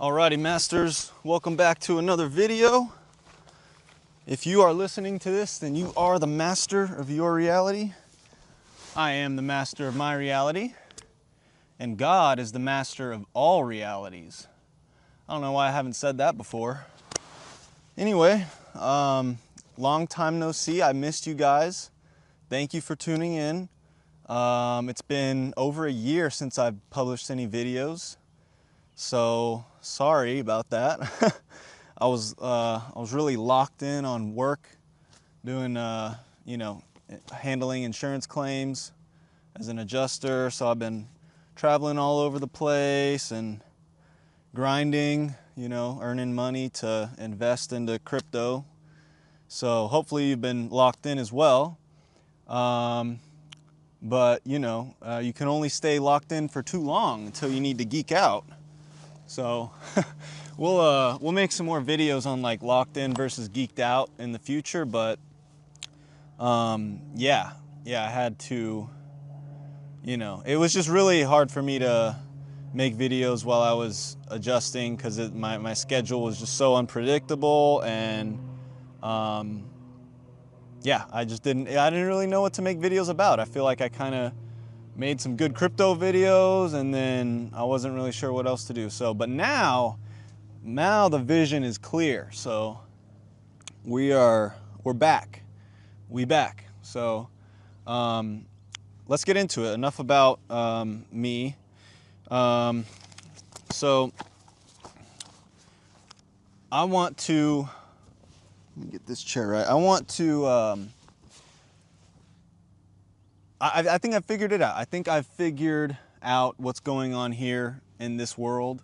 Alrighty, masters, welcome back to another video. If you are listening to this, then you are the master of your reality. I am the master of my reality, and God is the master of all realities. I don't know why I haven't said that before. Anyway, long time no see. I missed you guys. Thank you for tuning in. It's been over a year since I've published any videos. So sorry about that. I was really locked in on work, doing handling insurance claims as an adjuster. So I've been traveling all over the place and grinding, earning money to invest into crypto. So hopefully you've been locked in as well. But you can only stay locked in for too long until you need to geek out. So we'll make some more videos on like locked in versus geeked out in the future, but yeah, I had to, it was just really hard for me to make videos while I was adjusting because my schedule was just so unpredictable, and yeah, I didn't really know what to make videos about. I feel like I kind of made some good crypto videos and then I wasn't really sure what else to do. So, but now the vision is clear. So we're back. We back. So let's get into it. Enough about me. So I want to, let me get this chair right. I want to, I think I figured it out. I think I've figured out what's going on here in this world,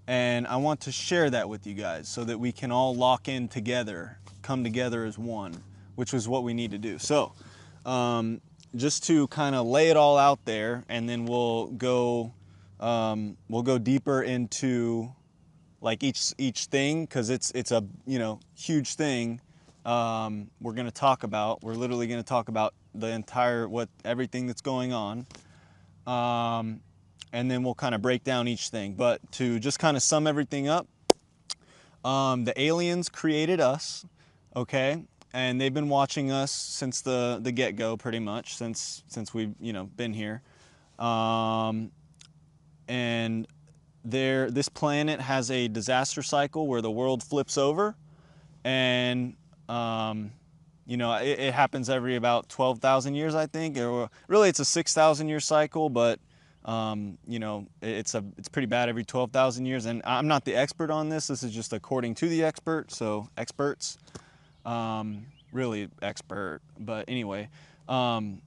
and I want to share that with you guys so that we can all lock in together, come together as one, which is what we need to do. So just to kind of lay it all out there, and then we'll go deeper into like each thing, because it's a huge thing. We're going to talk about. We're literally going to talk about the entire everything that's going on, and then we'll kind of break down each thing. But to just kind of sum everything up, the aliens created us, okay, and they've been watching us since the get-go, pretty much since we've been here, and this planet has a disaster cycle where the world flips over, and it happens every about 12,000 years, I think. Or really, it's a 6,000 year cycle, but it's pretty bad every 12,000 years. And I'm not the expert on this. This is just according to the expert. So experts, really expert. But anyway, Ben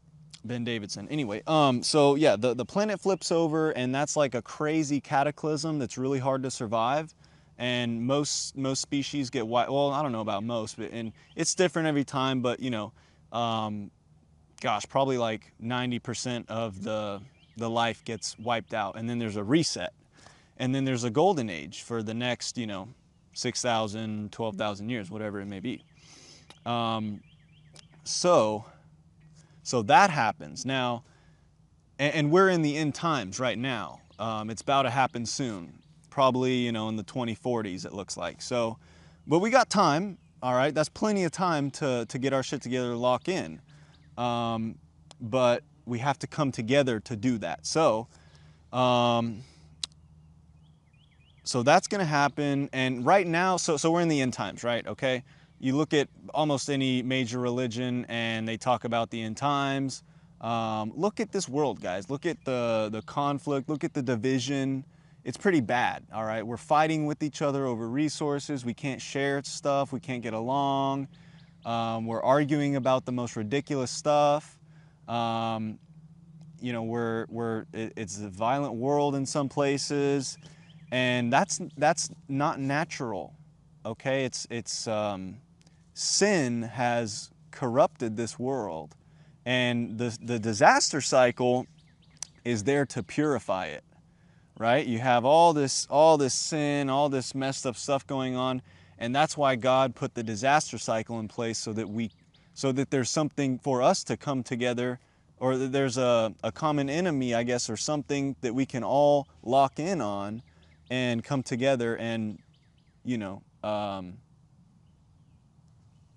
Davidson. Anyway, so yeah, the planet flips over, and that's like a crazy cataclysm that's really hard to survive. And most species get wiped. Well, I don't know about most, and it's different every time. But gosh, probably like 90% of the life gets wiped out, and then there's a reset, and then there's a golden age for the next 6,000, 12,000 years, whatever it may be. So that happens now, and we're in the end times right now. It's about to happen soon. Probably, in the 2040s, it looks like. So, but we got time, all right? That's plenty of time to get our shit together and lock in. But we have to come together to do that. So that's going to happen. And right now, so we're in the end times, right? Okay. You look at almost any major religion and they talk about the end times. Look at this world, guys. Look at the conflict. Look at the division. It's pretty bad, all right? We're fighting with each other over resources. We can't share stuff. We can't get along. We're arguing about the most ridiculous stuff. It's a violent world in some places, and that's not natural, okay? It's sin has corrupted this world, and the disaster cycle is there to purify it. Right? You have all this sin, all this messed up stuff going on, and that's why God put the disaster cycle in place so that there's something for us to come together, or there's a common enemy, I guess, or something that we can all lock in on and come together and,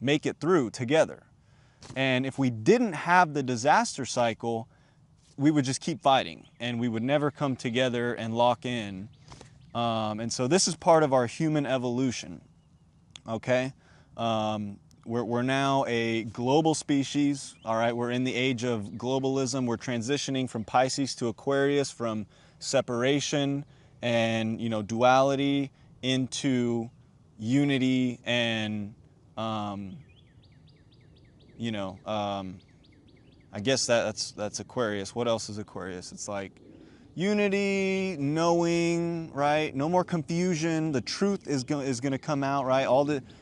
make it through together. And if we didn't have the disaster cycle, we would just keep fighting and we would never come together and lock in. And so this is part of our human evolution, okay? We're now a global species, all right? We're in the age of globalism. We're transitioning from Pisces to Aquarius, from separation and, duality into unity and, I guess that's Aquarius. What else is Aquarius? It's like unity, knowing, right? No more confusion. The truth is going to come out, right?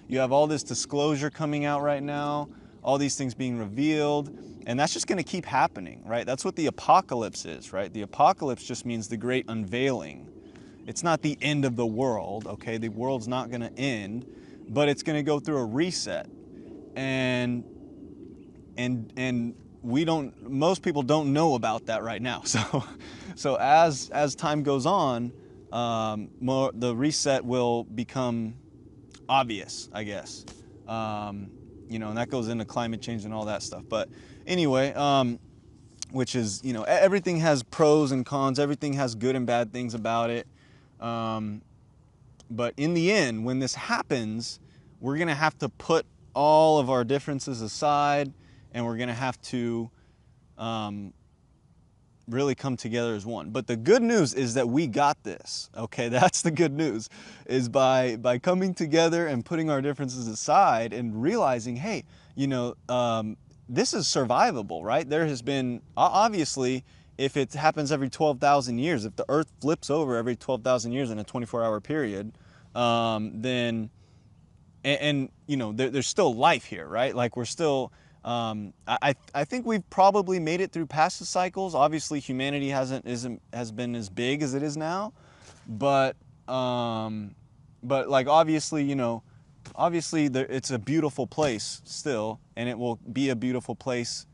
You have all this disclosure coming out right now, all these things being revealed, and that's just going to keep happening, right? That's what the apocalypse is, right? The apocalypse just means the great unveiling. It's not the end of the world, okay? The world's not going to end, but it's going to go through a reset. And most people don't know about that right now. So as time goes on, the reset will become obvious, I guess. And that goes into climate change and all that stuff. But anyway, which is, everything has pros and cons. Everything has good and bad things about it. But in the end, when this happens, we're going to have to put all of our differences aside, and we're going to have to really come together as one. But the good news is that we got this, okay? That's the good news, is by coming together and putting our differences aside and realizing, hey, this is survivable, right? There has been, obviously, if it happens every 12,000 years, if the Earth flips over every 12,000 years in a 24-hour period, then, there's still life here, right? Like we're still, I think we've probably made it through past cycles. Obviously, humanity has been as big as it is now, but like obviously, it's a beautiful place still, and it will be a beautiful place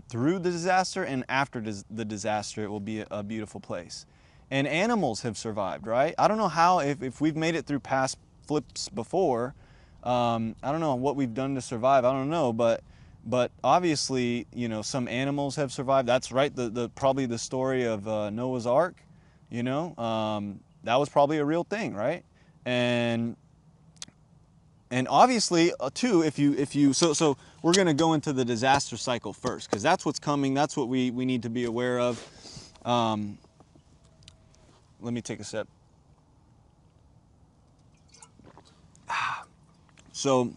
through the disaster, and after the disaster, it will be a beautiful place. And animals have survived, right? I don't know how, if we've made it through past flips before. I don't know what we've done to survive. I don't know, but obviously, some animals have survived. That's right. Probably the story of Noah's Ark. That was probably a real thing, right? And obviously, too, so we're going to go into the disaster cycle first, because that's what's coming. That's what we need to be aware of. Let me take a sip. So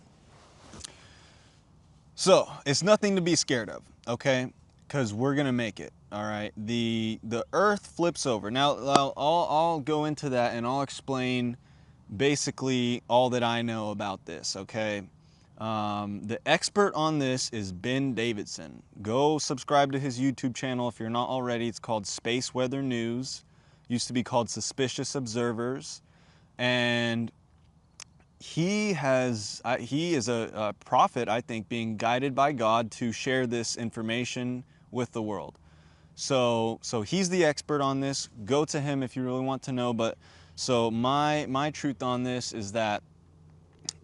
it's nothing to be scared of, okay? Because we're gonna make it, all right? The Earth flips over. Now I'll go into that and I'll explain basically all that I know about this, okay? The expert on this is Ben Davidson. Go subscribe to his YouTube channel if you're not already. It's called Space Weather News. Used to be called Suspicious Observers, and he is a prophet, I think, being guided by God to share this information with the world. So he's the expert on this. Go to him if you really want to know. But so my truth on this is that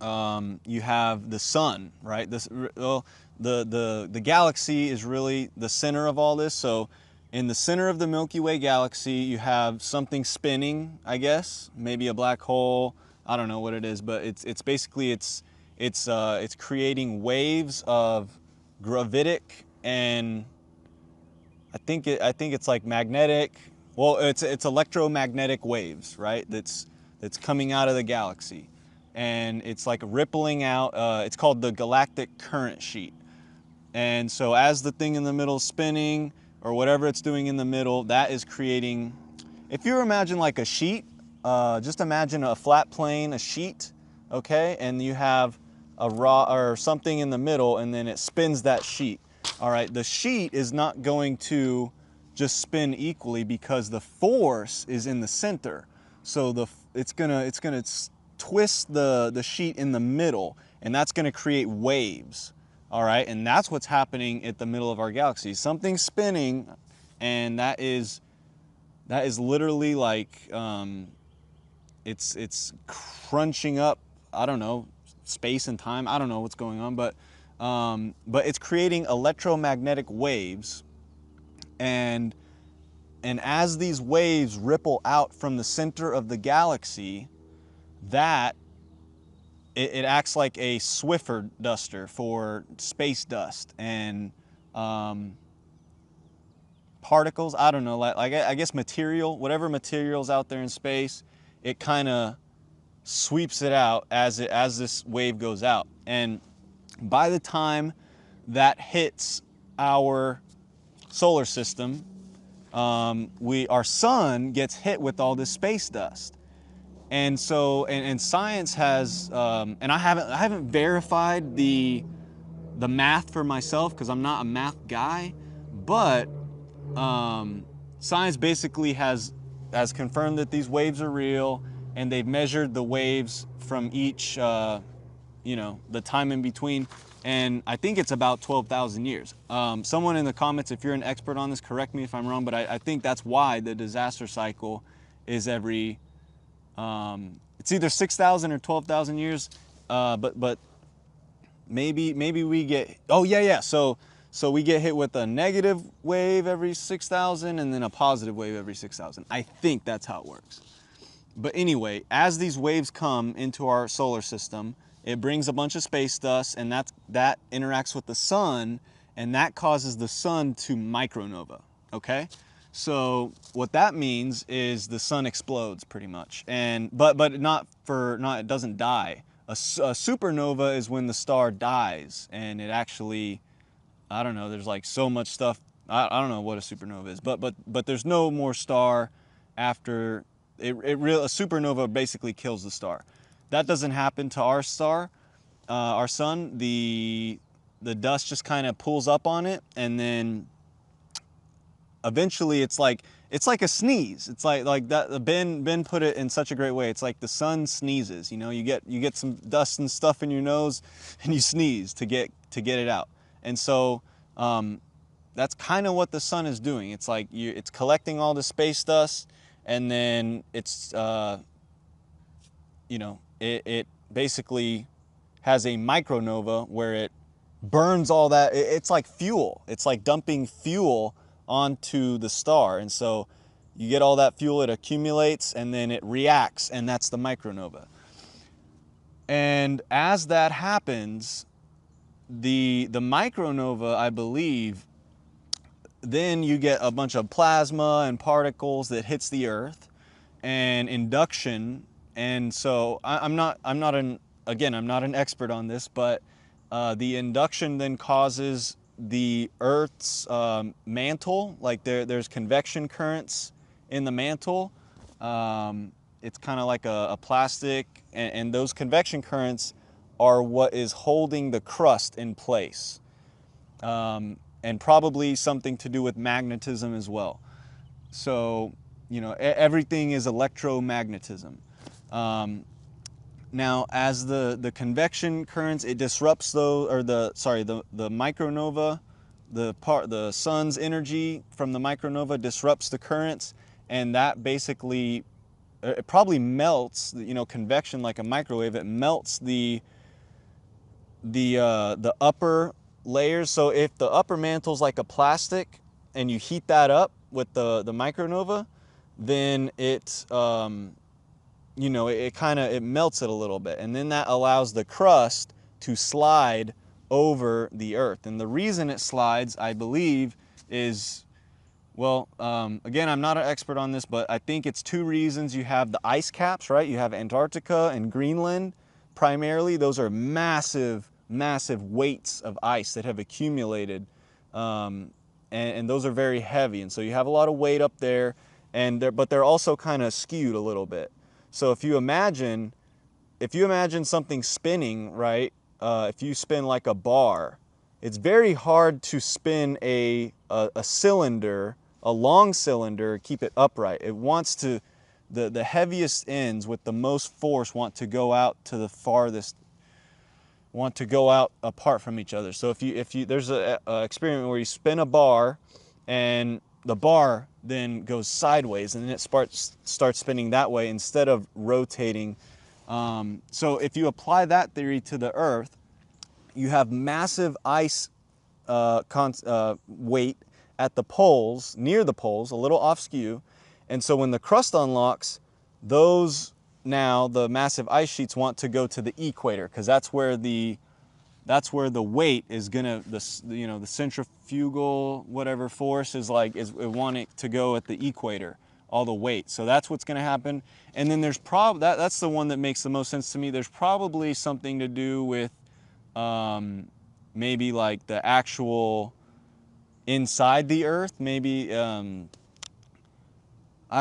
you have the sun, right? The galaxy is really the center of all this. So in the center of the Milky Way galaxy, you have something spinning, I guess, maybe a black hole. I don't know what it is, but it's basically it's creating waves of gravitic and I think it's like magnetic. Well, it's electromagnetic waves, right? That's coming out of the galaxy, and it's like rippling out. It's called the galactic current sheet. And so as the thing in the middle is spinning, or whatever it's doing in the middle, that is creating. If you imagine like a sheet. Just imagine a flat plane, a sheet, okay? And you have a rod or something in the middle, and then it spins that sheet. All right, the sheet is not going to just spin equally because the force is in the center. So it's gonna twist the sheet in the middle, and that's gonna create waves. All right, and that's what's happening at the middle of our galaxy. Something's spinning, and that is literally like it's crunching up, I don't know, space and time. I don't know what's going on, but it's creating electromagnetic waves, and as these waves ripple out from the center of the galaxy, that it acts like a Swiffer duster for space dust and particles. I don't know, like I guess material, whatever material's out there in space, it kind of sweeps it out as this wave goes out. And by the time that hits our solar system, our sun gets hit with all this space dust. And so, and science has, and I haven't verified the math for myself because I'm not a math guy, but science basically has confirmed that these waves are real, and they've measured the waves from each, the time in between, and I think it's about 12,000 years. Someone in the comments, if you're an expert on this, correct me if I'm wrong, but I think that's why the disaster cycle is every, it's either 6,000 or 12,000 years, but maybe we get, oh yeah, so we get hit with a negative wave every 6,000 and then a positive wave every 6,000. I think that's how it works. But anyway, as these waves come into our solar system, it brings a bunch of space dust, and that interacts with the sun, and that causes the sun to micronova, okay? So what that means is the sun explodes pretty much, and but it doesn't die. A supernova is when the star dies, and it actually, I don't know, there's like so much stuff, I don't know what a supernova is, but there's no more star after a supernova basically kills the star. That doesn't happen to our star, our sun. The dust just kind of pulls up on it, and then eventually it's like a sneeze. It's like that. Ben put it in such a great way. It's like the sun sneezes. You know, you get some dust and stuff in your nose, and you sneeze to get it out. And so that's kind of what the sun is doing. It's like it's collecting all the space dust, and then it's it basically has a micronova where it burns all that. It's like fuel. It's like dumping fuel onto the star, and so you get all that fuel, it accumulates, and then it reacts, and that's the micronova. And as that happens, the micronova, I believe, then you get a bunch of plasma and particles that hits the earth, and induction. And so I'm not an expert on this, but the induction then causes the Earth's mantle, like there's convection currents in the mantle. It's kind of like a plastic, and those convection currents are what is holding the crust in place, and probably something to do with magnetism as well. So, everything is electromagnetism. Now, as the convection currents, it disrupts the micronova, the sun's energy from the micronova disrupts the currents, and that basically, it probably melts, convection like a microwave, it melts the upper layers. So if the upper mantle's like a plastic and you heat that up with the micronova, then it it melts it a little bit, and then that allows the crust to slide over the earth. And the reason it slides, I believe, is, well, again, I'm not an expert on this, but I think it's two reasons. You have the ice caps, right? You have Antarctica and Greenland primarily. Those are massive weights of ice that have accumulated, and those are very heavy, and so you have a lot of weight up there, but they're also kind of skewed a little bit. So if you imagine something spinning, right? If you spin like a bar, it's very hard to spin a cylinder, a long cylinder, keep it upright. It wants to, the heaviest ends with the most force want to go out to the farthest, want to go out apart from each other. So if you there's a experiment where you spin a bar, and the bar then goes sideways, and then it starts spinning that way instead of rotating. So if you apply that theory to the Earth, you have massive ice weight at the poles, near the poles, a little off skew. And so when the crust unlocks, the massive ice sheets want to go to the equator, because that's where the weight is gonna, the centrifugal whatever force is it want it to go at the equator, all the weight. So that's what's gonna happen. And then there's that's the one that makes the most sense to me. There's probably something to do with maybe like the actual inside the Earth. Maybe I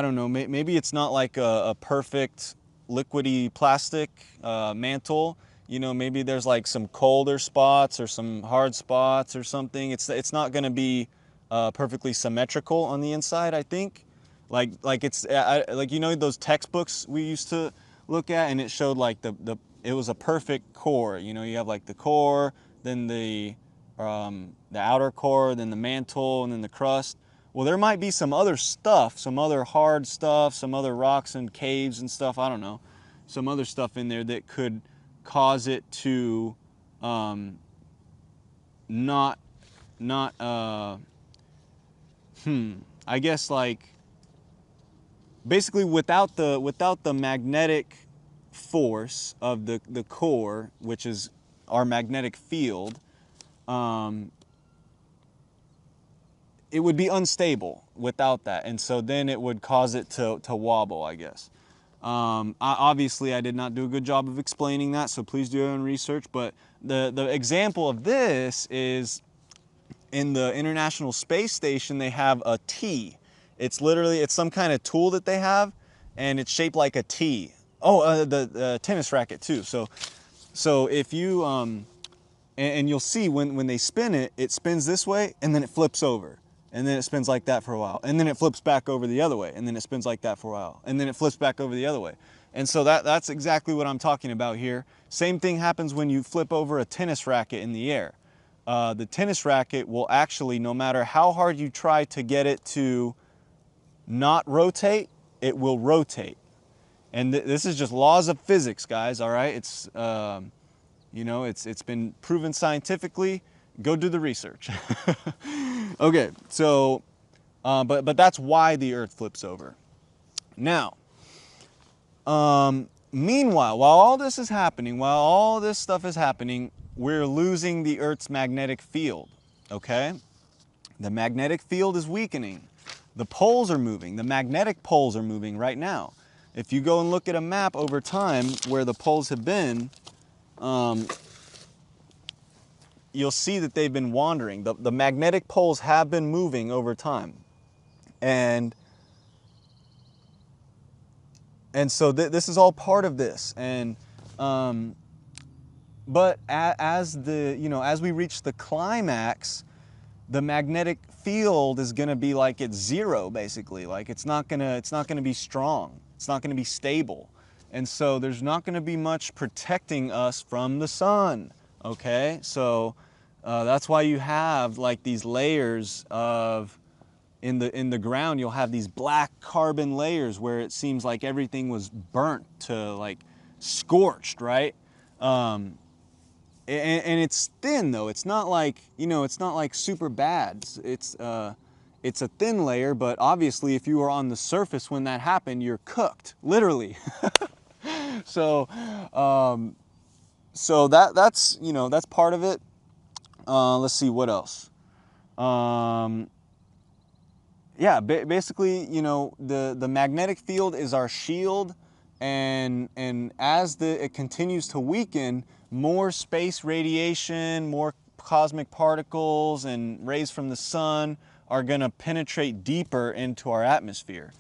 don't know. Maybe it's not like a perfect liquidy plastic mantle. Maybe there's like some colder spots or some hard spots or something. It's not going to be perfectly symmetrical on the inside, I think. Like it's like those textbooks we used to look at, and it showed like it was a perfect core. You have like the core, then the outer core, then the mantle, and then the crust. Well, there might be some other stuff, some other hard stuff, some other rocks and caves and stuff, I don't know, some other stuff in there that could cause it to I guess like basically without the magnetic force of the core, which is our magnetic field, it would be unstable without that, and so then it would cause it to wobble, I guess. Obviously, I did not do a good job of explaining that, so please do your own research. But the example of this is in the International Space Station. They have a T. It's some kind of tool that they have, and it's shaped like a T. Oh, the tennis racket too. So if you and you'll see when they spin it, it spins this way, and then it flips over. And then it spins like that for a while. And then it flips back over the other way. And then it spins like that for a while. And then it flips back over the other way. And so that's exactly what I'm talking about here. Same thing happens when you flip over a tennis racket in the air. The tennis racket will actually, no matter how hard you try to get it to not rotate, it will rotate. And this is just laws of physics, guys, all right? It's, it's been proven scientifically. Go do the research. Okay, so, but that's why the Earth flips over. Now, meanwhile, while all this is happening, while all this stuff is happening, we're losing the Earth's magnetic field, okay? The magnetic field is weakening. The poles are moving. The magnetic poles are moving right now. If you go and look at a map over time where the poles have been, you'll see that they've been wandering. The magnetic poles have been moving over time. And so this is all part of this. And but as we reach the climax, the magnetic field is going to be like it's zero, basically. Like it's not going to be strong. It's not going to be stable. And so there's not going to be much protecting us from the sun. Okay? So that's why you have like these layers of, in the ground, you'll have these black carbon layers where it seems like everything was burnt to like scorched, right? And it's thin though. It's not like, it's not like super bad. It's a thin layer, but obviously if you were on the surface when that happened, you're cooked, literally. So that's part of it. Let's see what else. Yeah, basically, the magnetic field is our shield, and as it continues to weaken, more space radiation, more cosmic particles and rays from the sun are going to penetrate deeper into our atmosphere.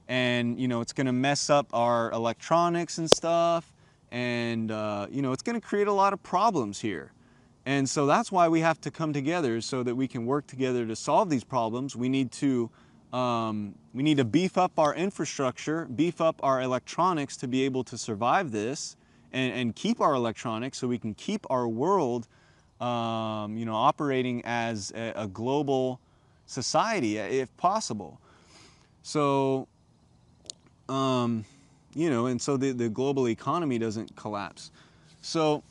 And, it's going to mess up our electronics and stuff, and, it's going to create a lot of problems here. And so that's why we have to come together so that we can work together to solve these problems. We need to beef up our infrastructure, beef up our electronics to be able to survive this, and keep our electronics so we can keep our world, operating as a global society if possible. So, you know, and so the global economy doesn't collapse. So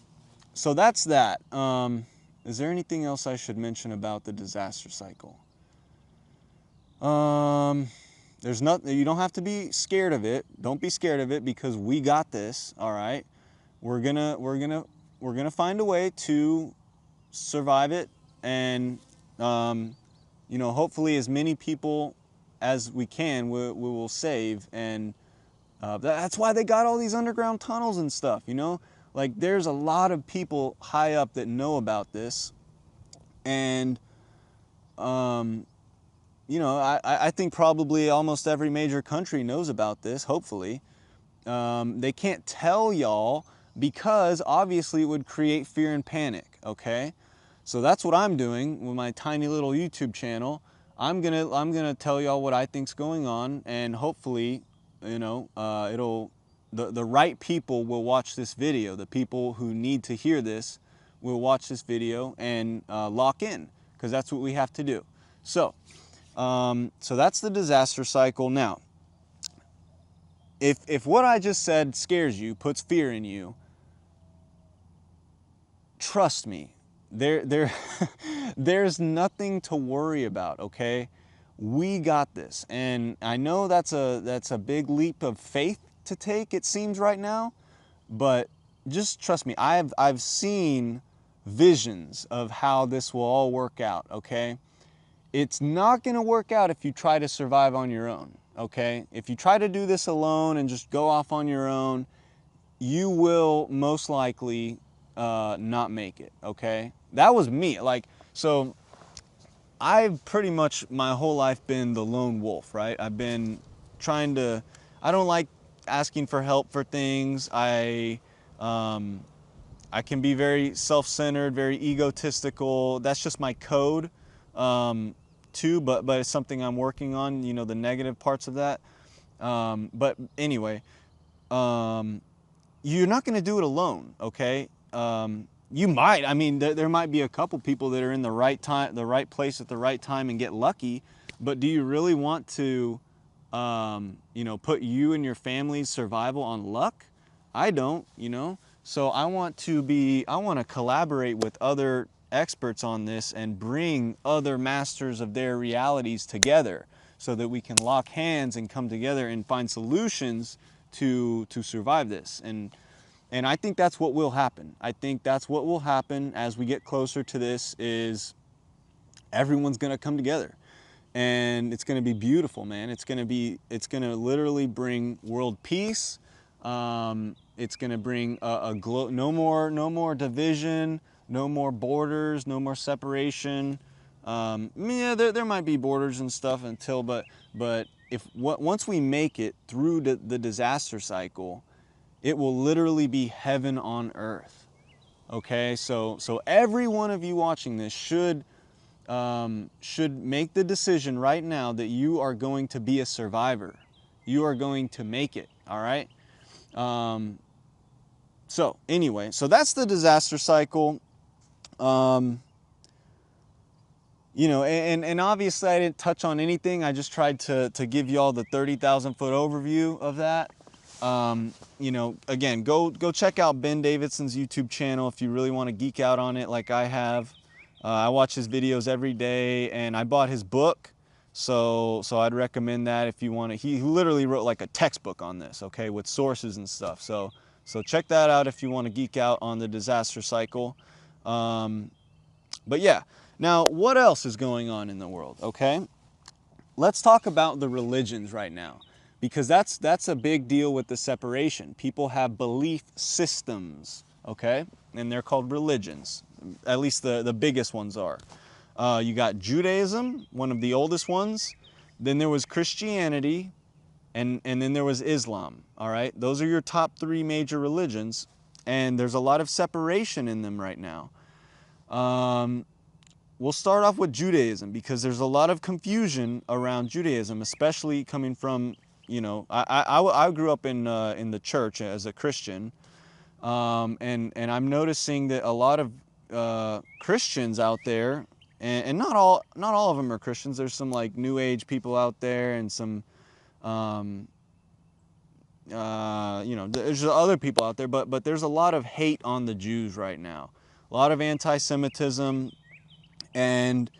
that's that. Is there anything else I should mention about the disaster cycle? There's nothing. You don't have to be scared of it. Don't be scared of it, because we got this. All right, we're gonna find a way to survive it, and you know, hopefully as many people as we can we will save. And that's why they got all these underground tunnels and stuff. You know, like there's a lot of people high up that know about this, and you know, I think probably almost every major country knows about this, hopefully. They can't tell y'all because obviously it would create fear and panic, okay? So that's what I'm doing with my tiny little YouTube channel. I'm gonna tell y'all what I think's going on, and hopefully, you know, the right people will watch this video. The people who need to hear this will watch this video and lock in, because that's what we have to do. So that's the disaster cycle. Now, if what I just said scares you, puts fear in you, trust me, there's nothing to worry about, okay? We got this. And I know that's a big leap of faith to take, it seems right now, but just trust me. I've seen visions of how this will all work out, okay? It's not going to work out if you try to survive on your own, okay? If you try to do this alone and just go off on your own, you will most likely not make it, okay? That was me. Like, so I've pretty much my whole life been the lone wolf, right? I've been trying to, I don't like asking for help for things. I can be very self-centered, very egotistical. That's just my code. Too, but it's something I'm working on, you know, the negative parts of that. But anyway, you're not going to do it alone, okay? You might, I mean, there might be a couple people that are in the right time, the right place at the right time and get lucky, but do you really want to, you know, put you and your family's survival on luck? I don't, you know? So I want to collaborate with other experts on this and bring other masters of their realities together so that we can lock hands and come together and find solutions to survive this. And I think that's what will happen. I think that's what will happen as we get closer to this, is everyone's going to come together. And it's going to be beautiful, man. It's going to literally bring world peace. It's going to bring no more division, no more borders, no more separation. Yeah, there might be borders and stuff until, but once we make it through the disaster cycle, it will literally be heaven on earth. Okay, so every one of you watching this should make the decision right now that you are going to be a survivor. You are going to make it. All right. So anyway, so that's the disaster cycle. You know, and obviously I didn't touch on anything. I just tried to give you all the 30,000 foot overview of that. You know, again, go check out Ben Davidson's YouTube channel if you really want to geek out on it like I have. I watch his videos every day, and I bought his book, so I'd recommend that if you want to. He literally wrote like a textbook on this, okay, with sources and stuff. So check that out if you want to geek out on the disaster cycle. But yeah, now what else is going on in the world, okay? Let's talk about the religions right now, because that's a big deal with the separation. People have belief systems, okay? And they're called religions. At least the biggest ones are. You got Judaism, one of the oldest ones. Then there was Christianity, and then there was Islam, all right? Those are your top three major religions, and there's a lot of separation in them right now. We'll start off with Judaism, because there's a lot of confusion around Judaism, especially coming from, you know, I grew up in the church as a Christian, and I'm noticing that a lot of Christians out there, and not all of them are Christians. There's some like New Age people out there, and some You know, there's other people out there, but there's a lot of hate on the Jews right now. A lot of anti-Semitism, and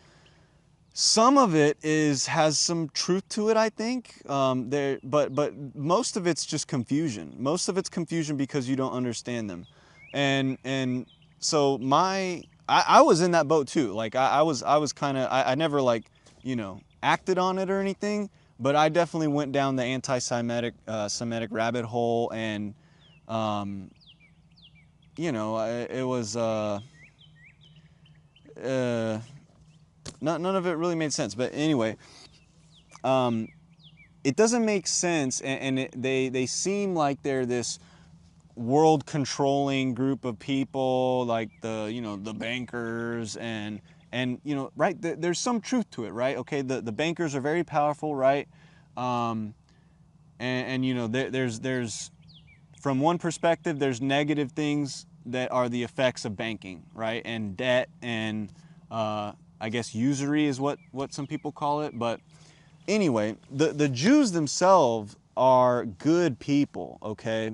some of it has some truth to it, I think. But most of it's just confusion. Most of it's confusion because you don't understand them, and so I was in that boat too. Like I was kind of, I never like, you know, acted on it or anything, but I definitely went down the anti-Semitic Semitic rabbit hole, and you know, it was none of it really made sense. But anyway, it doesn't make sense, and they seem like they're this world controlling group of people, like the, you know, the bankers, and you know, right, there's some truth to it, right? Okay, the bankers are very powerful, right? And you know, there's from one perspective, there's negative things that are the effects of banking, right? And debt, and I guess usury is what some people call it. But anyway, the Jews themselves are good people, okay?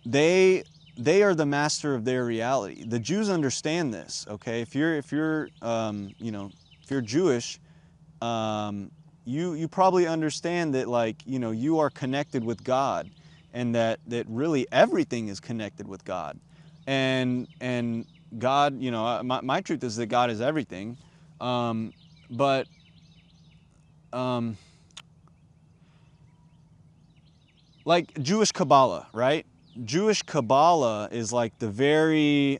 They are the master of their reality. The Jews understand this, okay? If you're you know, if you're Jewish, you probably understand that, like, you know, you are connected with God, and that really everything is connected with God, and God, you know, my truth is that God is everything, but like Jewish Kabbalah, right? Jewish Kabbalah is like the very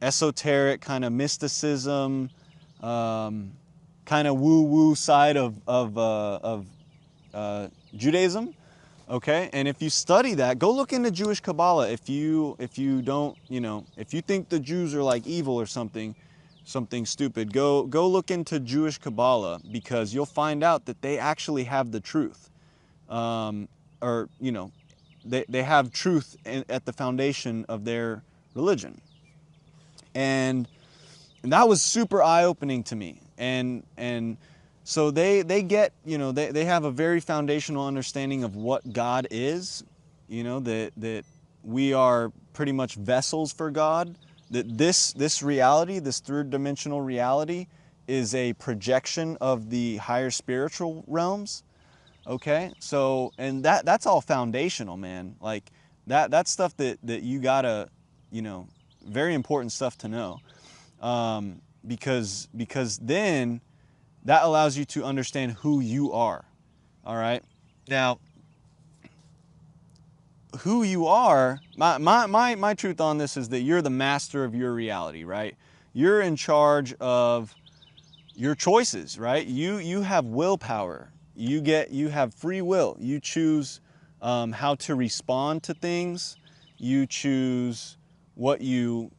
esoteric kind of mysticism, kind of woo-woo side of Judaism. Okay, and if you study that, go look into Jewish Kabbalah. If you don't, you know, if you think the Jews are like evil or something stupid, go look into Jewish Kabbalah, because you'll find out that they actually have the truth, or you know, they have truth at the foundation of their religion, and that was super eye-opening to me, and so they get, you know, they have a very foundational understanding of what God is, you know, that we are pretty much vessels for God, that this reality, this third dimensional reality, is a projection of the higher spiritual realms. Okay, so, and that's all foundational, man. Like that's stuff that you gotta, you know, very important stuff to know, because then that allows you to understand who you are. All right, now who you are, my truth on this is that you're the master of your reality, right? You're in charge of your choices, right? You have willpower. You have free will. You choose how to respond to things. You choose what you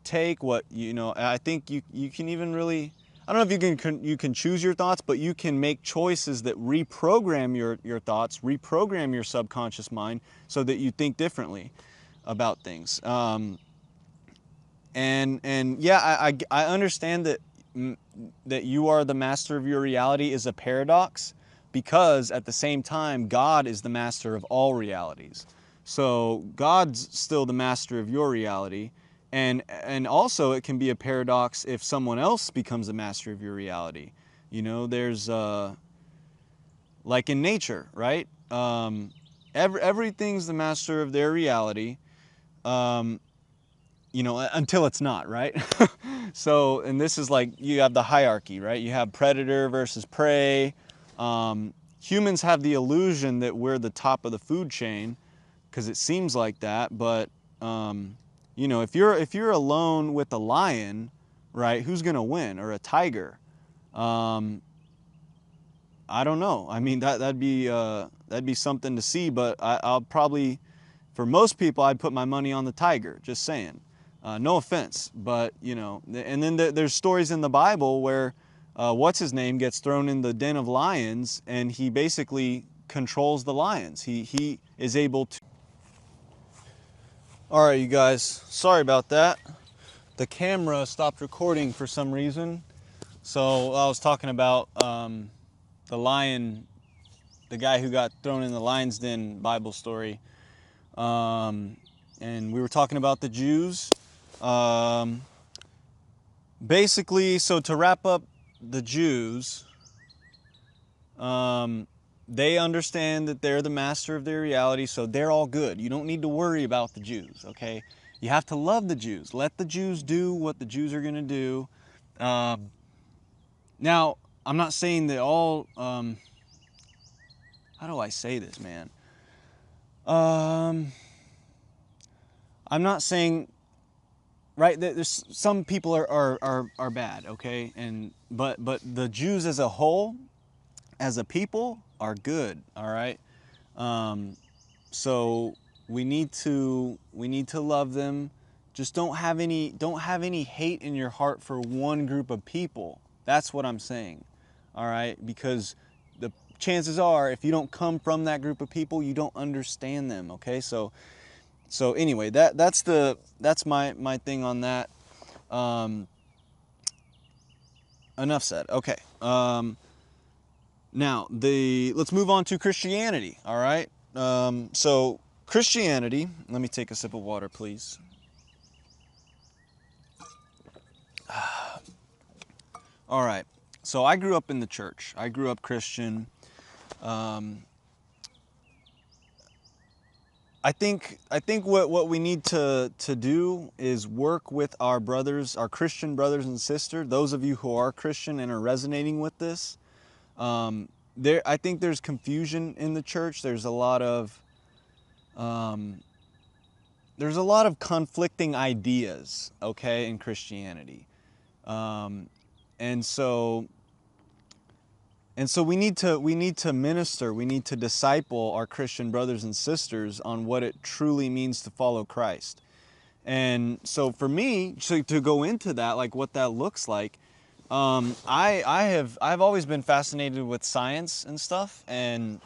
take, what you know. I think you can even really, I don't know if you can choose your thoughts, but you can make choices that reprogram your thoughts, reprogram your subconscious mind so that you think differently about things. And yeah, I understand that you are the master of your reality is a paradox, because at the same time God is the master of all realities. So God's still the master of your reality, and also it can be a paradox if someone else becomes the master of your reality. You know, there's like in nature, right? Everything's the master of their reality. You know, until it's not, right? So, and this is like, you have the hierarchy, right? You have predator versus prey. Humans have the illusion that we're the top of the food chain, because it seems like that. But you know, if you're alone with a lion, right, who's gonna win? Or a tiger? I don't know. I mean, that'd be something to see. But I'll probably, for most people, I'd put my money on the tiger. Just saying. No offense, but you know, and then there's stories in the Bible where what's his name gets thrown in the den of lions, and he basically controls the lions. He is able to. All right, you guys, sorry about that. The camera stopped recording for some reason. So I was talking about the lion the guy who got thrown in the lion's den Bible story. And we were talking about the Jews. Basically, so to wrap up the Jews, they understand that they're the master of their reality, so they're all good. You don't need to worry about the Jews, okay? You have to love the Jews. Let the Jews do what the Jews are going to do. Now, I'm not saying that all... how do I say this, man? I'm not saying... Right, there's some people are bad, okay? But the Jews as a whole, as a people, are good, all right? So we need to love them. Just don't have any hate in your heart for one group of people. That's what I'm saying, all right? Because the chances are, if you don't come from that group of people, you don't understand them, okay? So anyway, that's my thing on that. Enough said. Okay. Now let's move on to Christianity. All right. So Christianity. Let me take a sip of water, please. All right. So I grew up in the church. I grew up Christian. I think what we need to do is work with our brothers, our Christian brothers and sisters. Those of you who are Christian and are resonating with this, I think there's confusion in the church. There's a lot of conflicting ideas, okay, in Christianity, and so we need to minister, we need to disciple our Christian brothers and sisters on what it truly means to follow Christ. And so for me, to go into that, like what that looks like, I've always been fascinated with science and stuff, and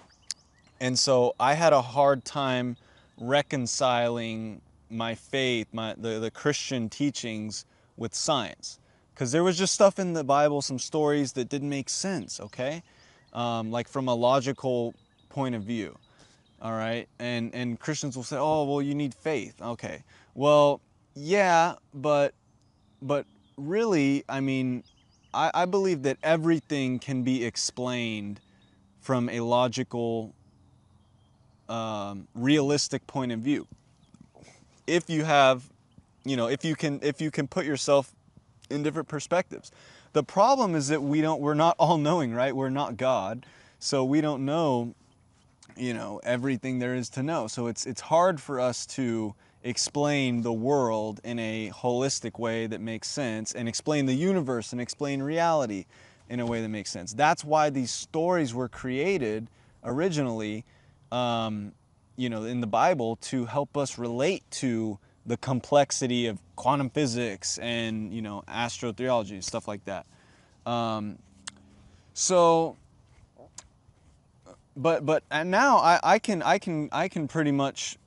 so I had a hard time reconciling my faith, the Christian teachings with science. Because there was just stuff in the Bible, some stories that didn't make sense, okay? Like from a logical point of view, all right? And Christians will say, oh, well, you need faith. Okay, well, yeah, but really, I mean, I believe that everything can be explained from a logical, realistic point of view. If you have, if you can put yourself in different perspectives. The problem is that we're not all knowing, right? We're not God. So we don't know, everything there is to know. So it's hard for us to explain the world in a holistic way that makes sense, and explain the universe and explain reality in a way that makes sense. That's why these stories were created originally, in the Bible, to help us relate to the complexity of quantum physics and astrotheology, stuff like that. And now I can pretty much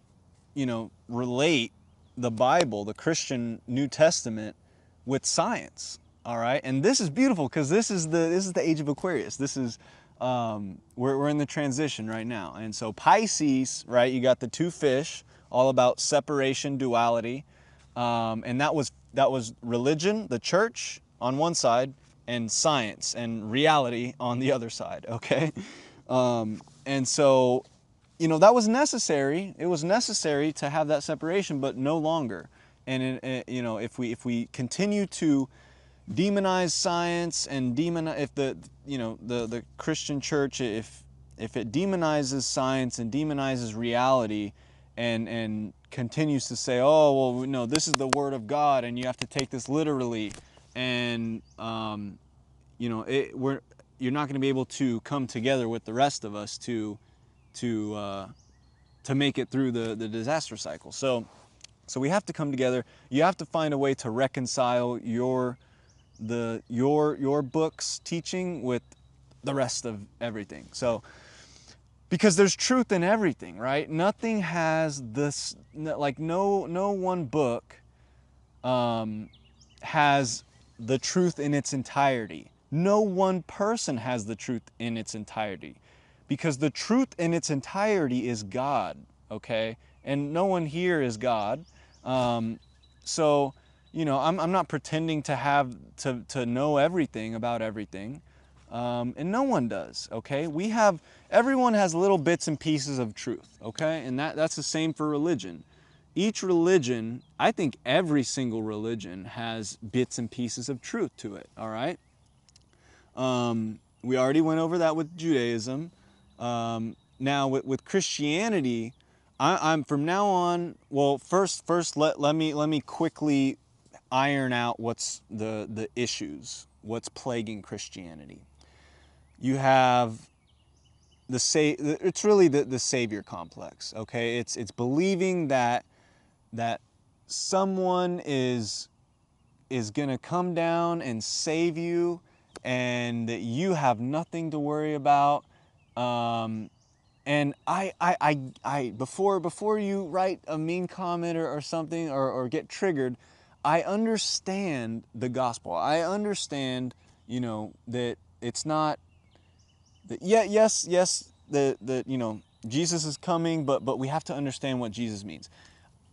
relate the Bible, the Christian New Testament, with science. All right, and this is beautiful because this is the age of Aquarius. This is we're in the transition right now, and so Pisces, right? You got the two fish, all about separation, duality, and that was religion, the church on one side, and science and reality on the other side. Okay, and so that was necessary. It was necessary to have that separation, but no longer. And if we continue to demonize science and if the Christian church, if it demonizes science and demonizes reality, and continues to say, oh, well, no, this is the word of God and you have to take this literally, and you're not going to be able to come together with the rest of us to make it through the disaster cycle. So we have to come together. You have to find a way to reconcile your book's teaching with the rest of everything. So, because there's truth in everything, right? Nothing has this, like no one book has the truth in its entirety. No one person has the truth in its entirety, because the truth in its entirety is God, okay? And no one here is God. So, you know, I'm not pretending to have to know everything about everything, and no one does, okay? Everyone has little bits and pieces of truth, okay? And that's the same for religion. Each religion, I think every single religion has bits and pieces of truth to it, all right? We already went over that with Judaism. Now with Christianity, I'm from now on. Well, first let me quickly iron out what's the issues, what's plaguing Christianity. You have it's really the savior complex. Okay, it's believing that someone is gonna come down and save you, and that you have nothing to worry about. And before you write a mean comment or something, or get triggered, I understand the gospel. I understand, you know, that it's not that, yes, that you know, Jesus is coming, but we have to understand what Jesus means.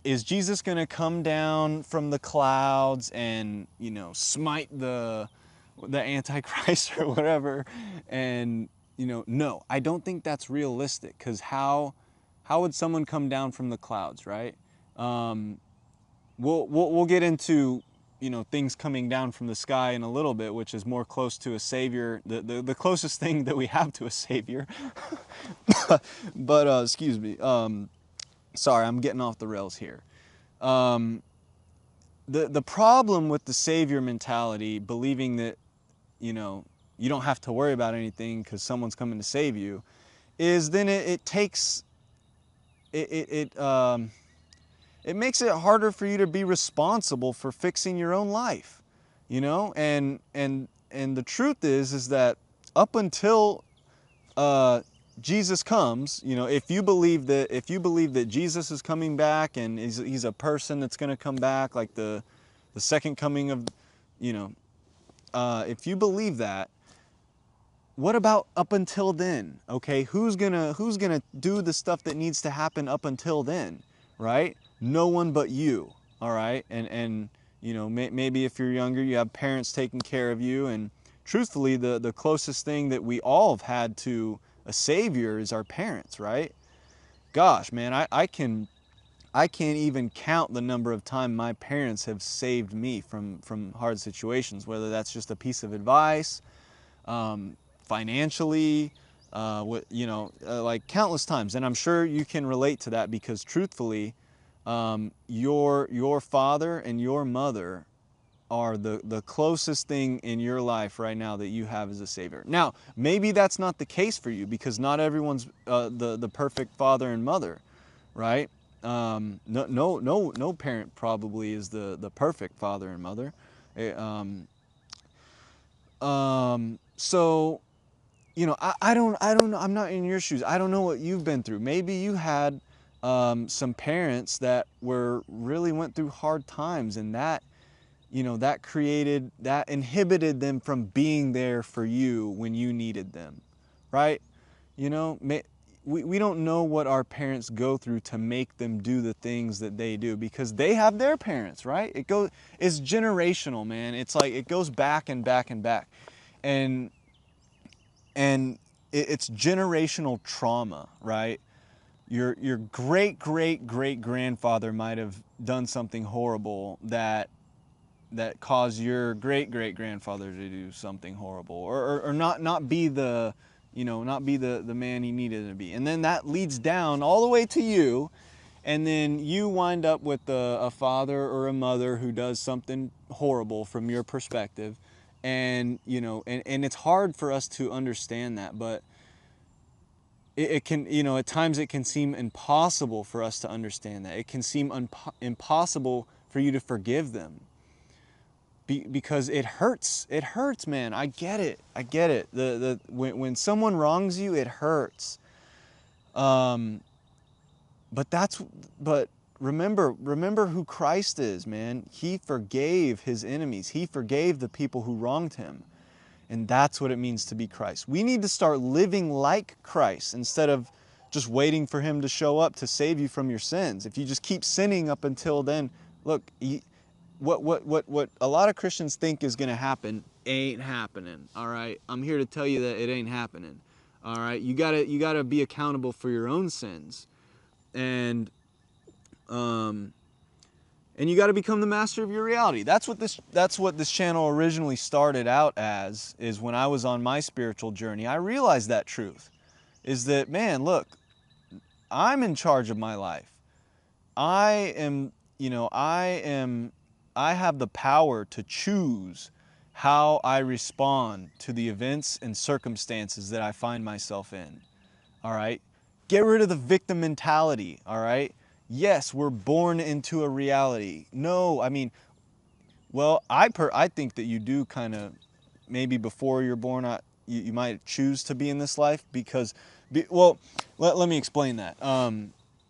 Is Jesus going to come down from the clouds and, you know, smite the Antichrist or whatever? And, you know, no, I don't think that's realistic, because how would someone come down from the clouds, right? We'll get into, you know, things coming down from the sky in a little bit, which is more close to a savior, the closest thing that we have to a savior. But excuse me. Sorry, I'm getting off the rails here. The problem with the savior mentality, believing that, you know, you don't have to worry about anything because someone's coming to save you, is then it makes it harder for you to be responsible for fixing your own life, you know. And the truth is that up until Jesus comes, you know, if you believe that Jesus is coming back and he's a person that's going to come back, like the second coming of, you know, if you believe that, what about up until then? Okay, who's gonna do the stuff that needs to happen up until then, right? No one but you. All right, and you know, maybe if you're younger, you have parents taking care of you, and truthfully, the closest thing that we all have had to a savior is our parents, right? Gosh, man, I can't even count the number of times my parents have saved me from hard situations, whether that's just a piece of advice, financially, you know, like countless times. And I'm sure you can relate to that, because truthfully, your father and your mother are the closest thing in your life right now that you have as a savior. Now, maybe that's not the case for you, because not everyone's the perfect father and mother, right? No parent probably is the perfect father and mother. So, you know, I don't know. I'm not in your shoes. I don't know what you've been through. Maybe you had some parents that really went through hard times, and that, you know, that inhibited them from being there for you when you needed them, right? You know, we don't know what our parents go through to make them do the things that they do, because they have their parents, right? It's generational, man. It's like it goes back and back and back, and it's generational trauma, right? Your great grandfather might have done something horrible that caused your great grandfather to do something horrible, or not be the, you know, not be the man he needed to be, and then that leads down all the way to you, and then you wind up with a father or a mother who does something horrible from your perspective. And, you know, and it's hard for us to understand that, but it can, you know, at times it can seem impossible for us to understand that. It can seem impossible for you to forgive them, because it hurts. It hurts, man. I get it. When someone wrongs you, it hurts. But remember who Christ is, man. He forgave his enemies. He forgave the people who wronged him. And that's what it means to be Christ. We need to start living like Christ instead of just waiting for him to show up to save you from your sins. If you just keep sinning up until then, look, what a lot of Christians think is going to happen ain't happening. All right, I'm here to tell you that it ain't happening. All right, you gotta be accountable for your own sins, and you got to become the master of your reality. That's what this channel originally started out as. Is when I was on my spiritual journey, I realized that truth. Is that, man, look, I'm in charge of my life. I have the power to choose how I respond to the events and circumstances that I find myself in. All right? Get rid of the victim mentality, all right? Yes, we're born into a reality. No, I mean, well, I think that you do kind of, maybe before you're born, you might choose to be in this life because, well, let me explain that.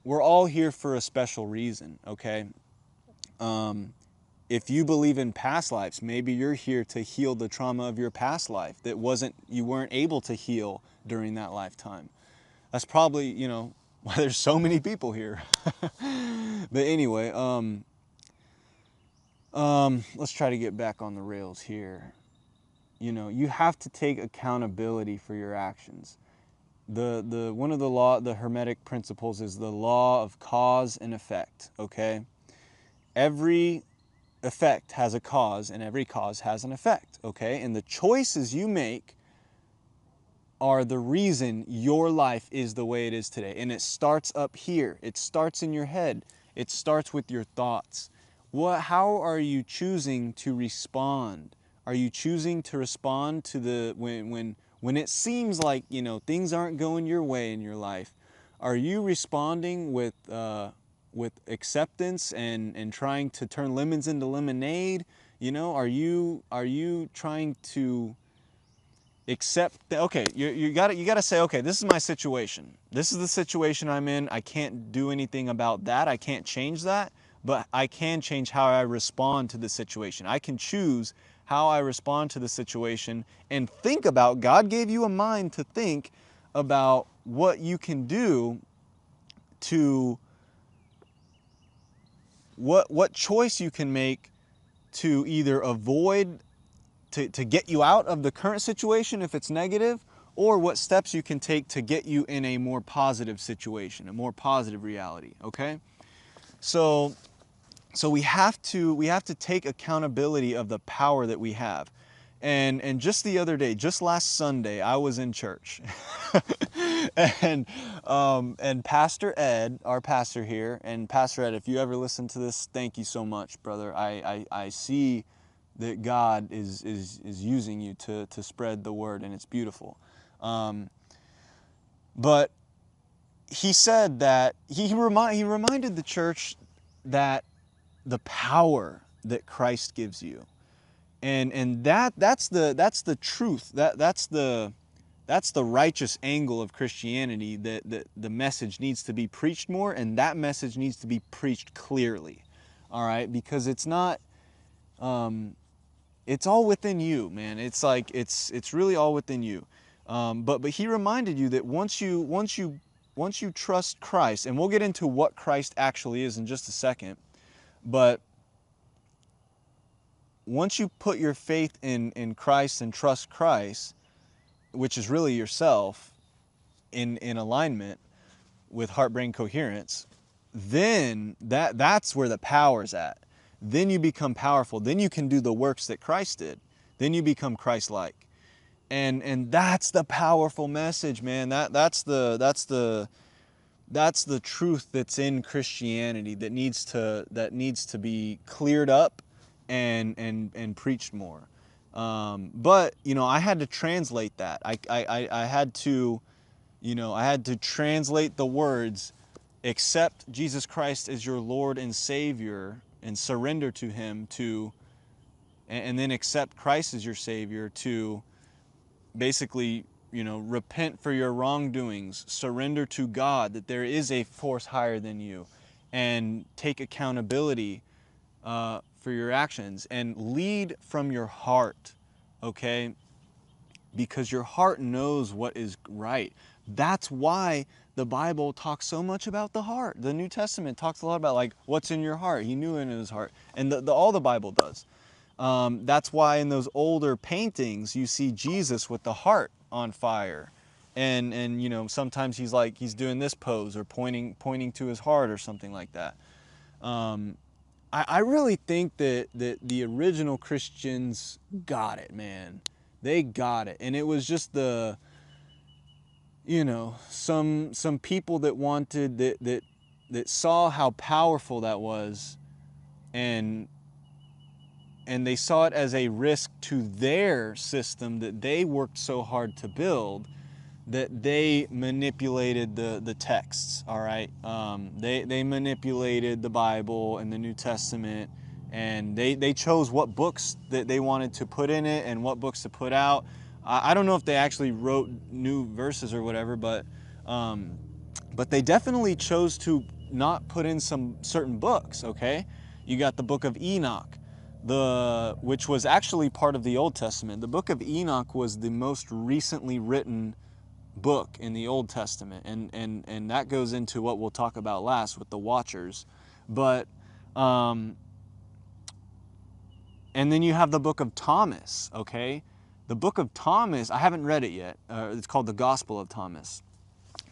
We're all here for a special reason, okay? If you believe in past lives, maybe you're here to heal the trauma of your past life that you weren't able to heal during that lifetime. That's probably, why there's so many people here. But anyway, let's try to get back on the rails here. You have to take accountability for your actions. One of the Hermetic principles is the law of cause and effect, okay? Every effect has a cause and every cause has an effect, okay? And the choices you make are the reason your life is the way it is today. And it starts up here. It starts in your head. It starts with your thoughts. How are you choosing to respond? Are you choosing to respond to when it seems like, things aren't going your way in your life? Are you responding with acceptance and trying to turn lemons into lemonade? Are you trying to accept that? Okay, you gotta say, okay, this is my situation. This is the situation I'm in. I can't do anything about that. I can't change that, but I can change how I respond to the situation. I can choose how I respond to the situation and think about, God gave you a mind to think about what you can do to, what choice you can make to either avoid, to get you out of the current situation if it's negative, or what steps you can take to get you in a more positive situation, a more positive reality, okay? So we have to take accountability of the power that we have. And just the other day, just last Sunday, I was in church. and Pastor Ed, our pastor here, and Pastor Ed, if you ever listen to this, thank you so much, brother. I see that God is using you to spread the word, and it's beautiful. But he said that he reminded the church that the power that Christ gives you, and that's the truth. That's the righteous angle of Christianity, that the message needs to be preached more, and that message needs to be preached clearly. All right, because it's not. It's all within you, man. It's like it's really all within you. But he reminded you that once you trust Christ, and we'll get into what Christ actually is in just a second, but once you put your faith in Christ and trust Christ, which is really yourself, in alignment with heart-brain coherence, then that's where the power's at. Then you become powerful. Then you can do the works that Christ did. Then you become Christ-like. And that's the powerful message, man. That's the truth that's in Christianity that needs to be cleared up and preached more. But I had to translate that. I had to translate the words, accept Jesus Christ as your Lord and Savior and surrender to Him, and then accept Christ as your Savior, to basically, repent for your wrongdoings, surrender to God that there is a force higher than you, and take accountability for your actions, and lead from your heart, okay? because your heart knows what is right. That's why the Bible talks so much about the heart. The New Testament talks a lot about like what's in your heart. He knew it in his heart, and all the Bible does. That's why in those older paintings you see Jesus with the heart on fire, and you know, sometimes he's doing this pose or pointing to his heart or something like that. I really think that the original Christians got it, man. They got it, and it was just the, you know, some people that wanted that saw how powerful that was, and they saw it as a risk to their system that they worked so hard to build, that they manipulated the texts. All right, they manipulated the Bible and the New Testament, and they chose what books that they wanted to put in it and what books to put out. I don't know if they actually wrote new verses or whatever, but they definitely chose to not put in some certain books. Okay, you got the book of Enoch, which was actually part of the Old Testament. The book of Enoch was the most recently written book in the Old Testament, and that goes into what we'll talk about last with the Watchers. But and then you have the book of Thomas. Okay, the book of Thomas, I haven't read it yet. It's called the Gospel of Thomas.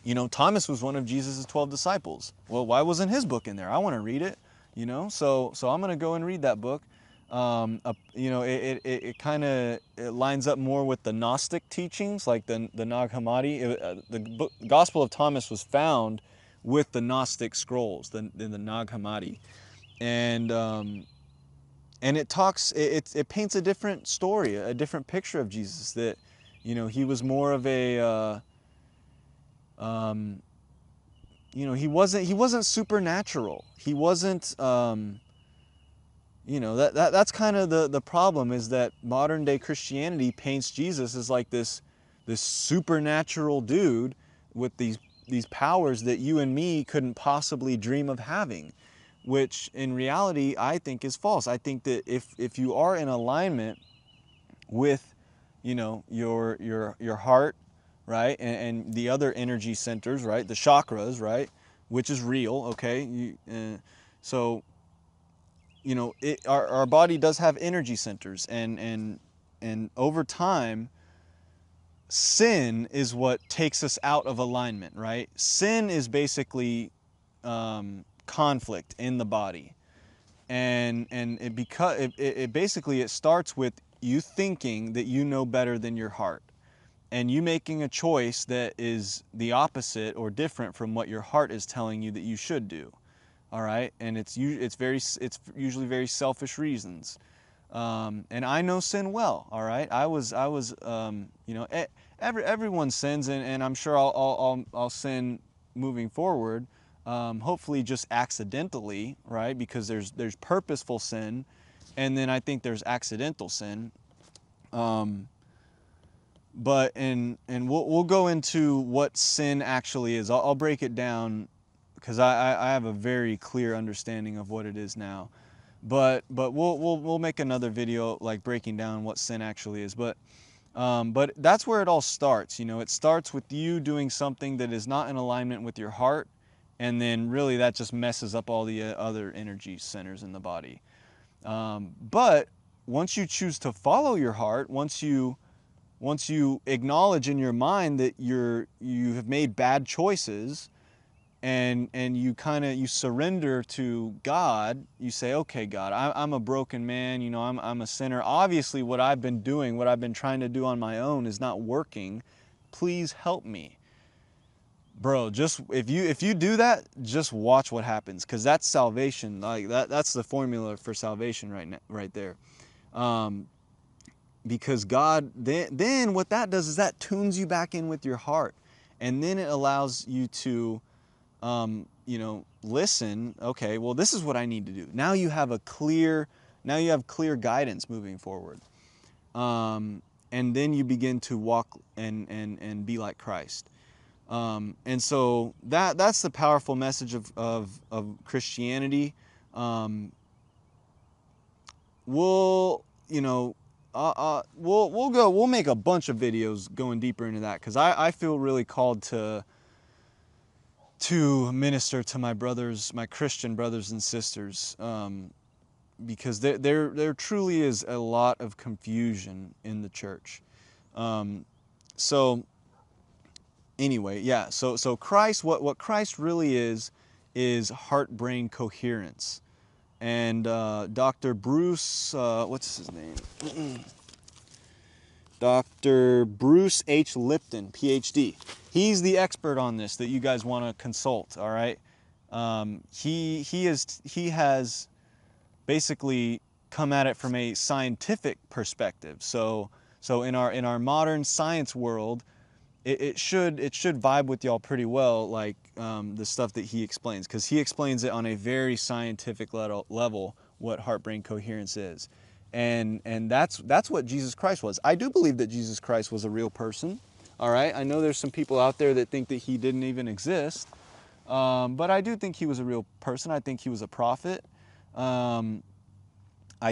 You know, Thomas was one of Jesus's 12 disciples. Well, why wasn't his book in there? I want to read it. You know, so I'm going to go and read that book. You know, it kind of lines up more with the Gnostic teachings, like the Nag Hammadi. The Gospel of Thomas was found with the Gnostic scrolls, the Nag Hammadi, and it talks, it paints a different story, a different picture of Jesus. That, you know, he was more of a you know, he wasn't supernatural. He wasn't. You know, that's kind of the problem, is that modern day Christianity paints Jesus as like this supernatural dude with these powers that you and me couldn't possibly dream of having, which in reality I think is false. I think that if you are in alignment with, you know, your heart, right, and the other energy centers, right, the chakras, right, which is real, okay, so, you know, our body does have energy centers, and over time, sin is what takes us out of alignment, right? Sin is basically conflict in the body, and it basically it starts with you thinking that you know better than your heart, and you making a choice that is the opposite or different from what your heart is telling you that you should do. All right, and it's usually very selfish reasons, and I know sin well. All right, I was you know, everyone sins, and I'm sure I'll sin moving forward, hopefully just accidentally, right? Because there's purposeful sin, and then I think there's accidental sin. But we'll go into what sin actually is. I'll break it down, because I have a very clear understanding of what it is now, but we'll make another video like breaking down what sin actually is. But that's where it all starts. You know, it starts with you doing something that is not in alignment with your heart, and then really that just messes up all the other energy centers in the body. But once you choose to follow your heart, once you acknowledge in your mind that you have made bad choices, and you surrender to God, you say, okay, God, I'm a broken man, you know, I'm a sinner. Obviously what I've been doing, what I've been trying to do on my own is not working. Please help me. Bro, just if you do that, just watch what happens, because that's salvation. Like that's the formula for salvation right there. Because God, then what that does is that tunes you back in with your heart, and then it allows you to you know, listen. Okay, well, this is what I need to do. Now you have clear guidance moving forward, and then you begin to walk and be like Christ. And so that's the powerful message of Christianity. We'll, you know, we'll make a bunch of videos going deeper into that, because I feel really called to minister to my brothers, my Christian brothers and sisters, because there truly is a lot of confusion in the church. So anyway, yeah. So Christ, what Christ really is heart-brain coherence. And Dr. Bruce, what's his name? Dr. Bruce H. Lipton, PhD. He's the expert on this that you guys want to consult. All right. He has basically come at it from a scientific perspective. So in our modern science world, it should vibe with y'all pretty well, like the stuff that he explains, because he explains it on a very scientific level what heart-brain coherence is, and that's what Jesus Christ was. I do believe that Jesus Christ was a real person. All right, I know there's some people out there that think that he didn't even exist, but I do think he was a real person. I think he was a prophet. I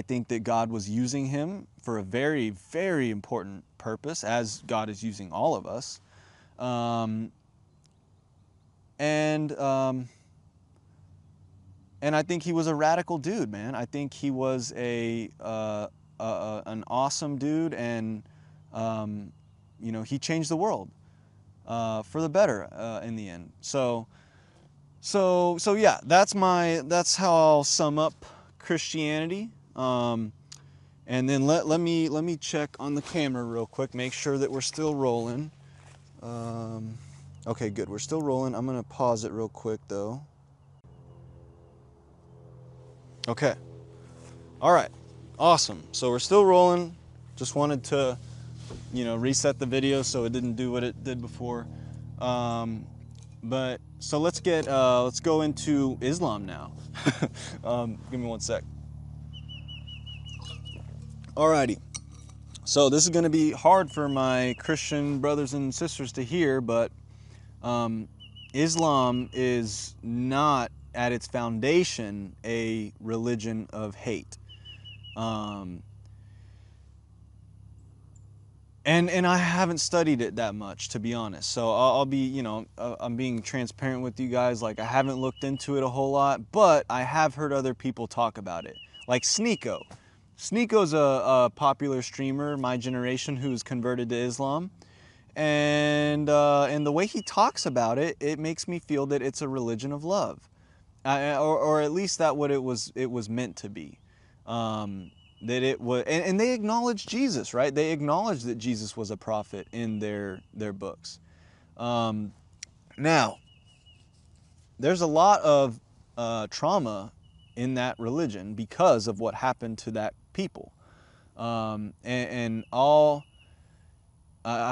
think that God was using him for a very, very important purpose, as God is using all of us. And I think he was a radical dude, man. I think he was an awesome dude, and you know, he changed the world for the better in the end. So yeah, that's how I'll sum up Christianity. And then let me check on the camera real quick, make sure that we're still rolling. Okay, good, we're still rolling. I'm gonna pause it real quick though. Okay, all right, awesome. So we're still rolling. Just wanted to, you know, reset the video so it didn't do what it did before. But so let's go into Islam now. Give me one sec. Alrighty. So this is going to be hard for my Christian brothers and sisters to hear, but Islam is not at its foundation a religion of hate. And I haven't studied it that much, to be honest. So I'll be, you know, I'm being transparent with you guys. Like, I haven't looked into it a whole lot, but I have heard other people talk about it. Like Sneeko. Sneeko's a popular streamer, my generation, who's converted to Islam. And the way he talks about it, it makes me feel that it's a religion of love. Or at least that what it was meant to be. That it was, and they acknowledge Jesus, right? They acknowledge that Jesus was a prophet in their books. Now, there's a lot of trauma in that religion because of what happened to that people. I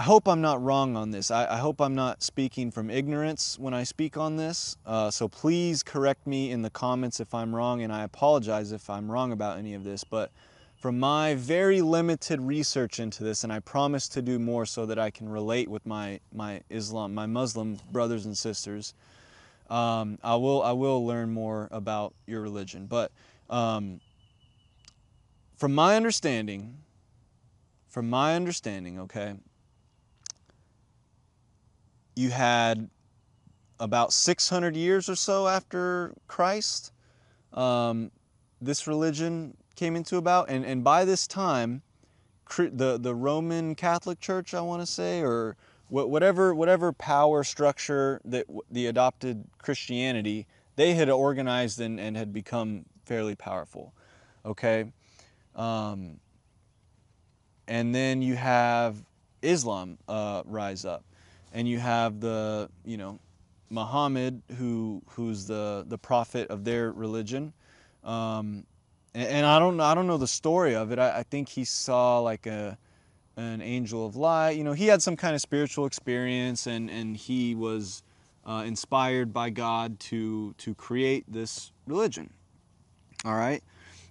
hope I'm not wrong on this. I hope I'm not speaking from ignorance when I speak on this. So please correct me in the comments if I'm wrong, and I apologize if I'm wrong about any of this. But from my very limited research into this, and I promise to do more so that I can relate with my Muslim brothers and sisters, I will learn more about your religion. But from my understanding, okay, you had about 600 years or so after Christ, this religion came into about, and by this time, the Roman Catholic Church, I want to say, or whatever power structure that the adopted Christianity, they had organized and had become fairly powerful. Okay. And then you have Islam rise up, and you have the, you know, Muhammad, who's the prophet of their religion. And I don't know the story of it. I think he saw like an angel of light. You know, he had some kind of spiritual experience, and he was inspired by God to create this religion. All right.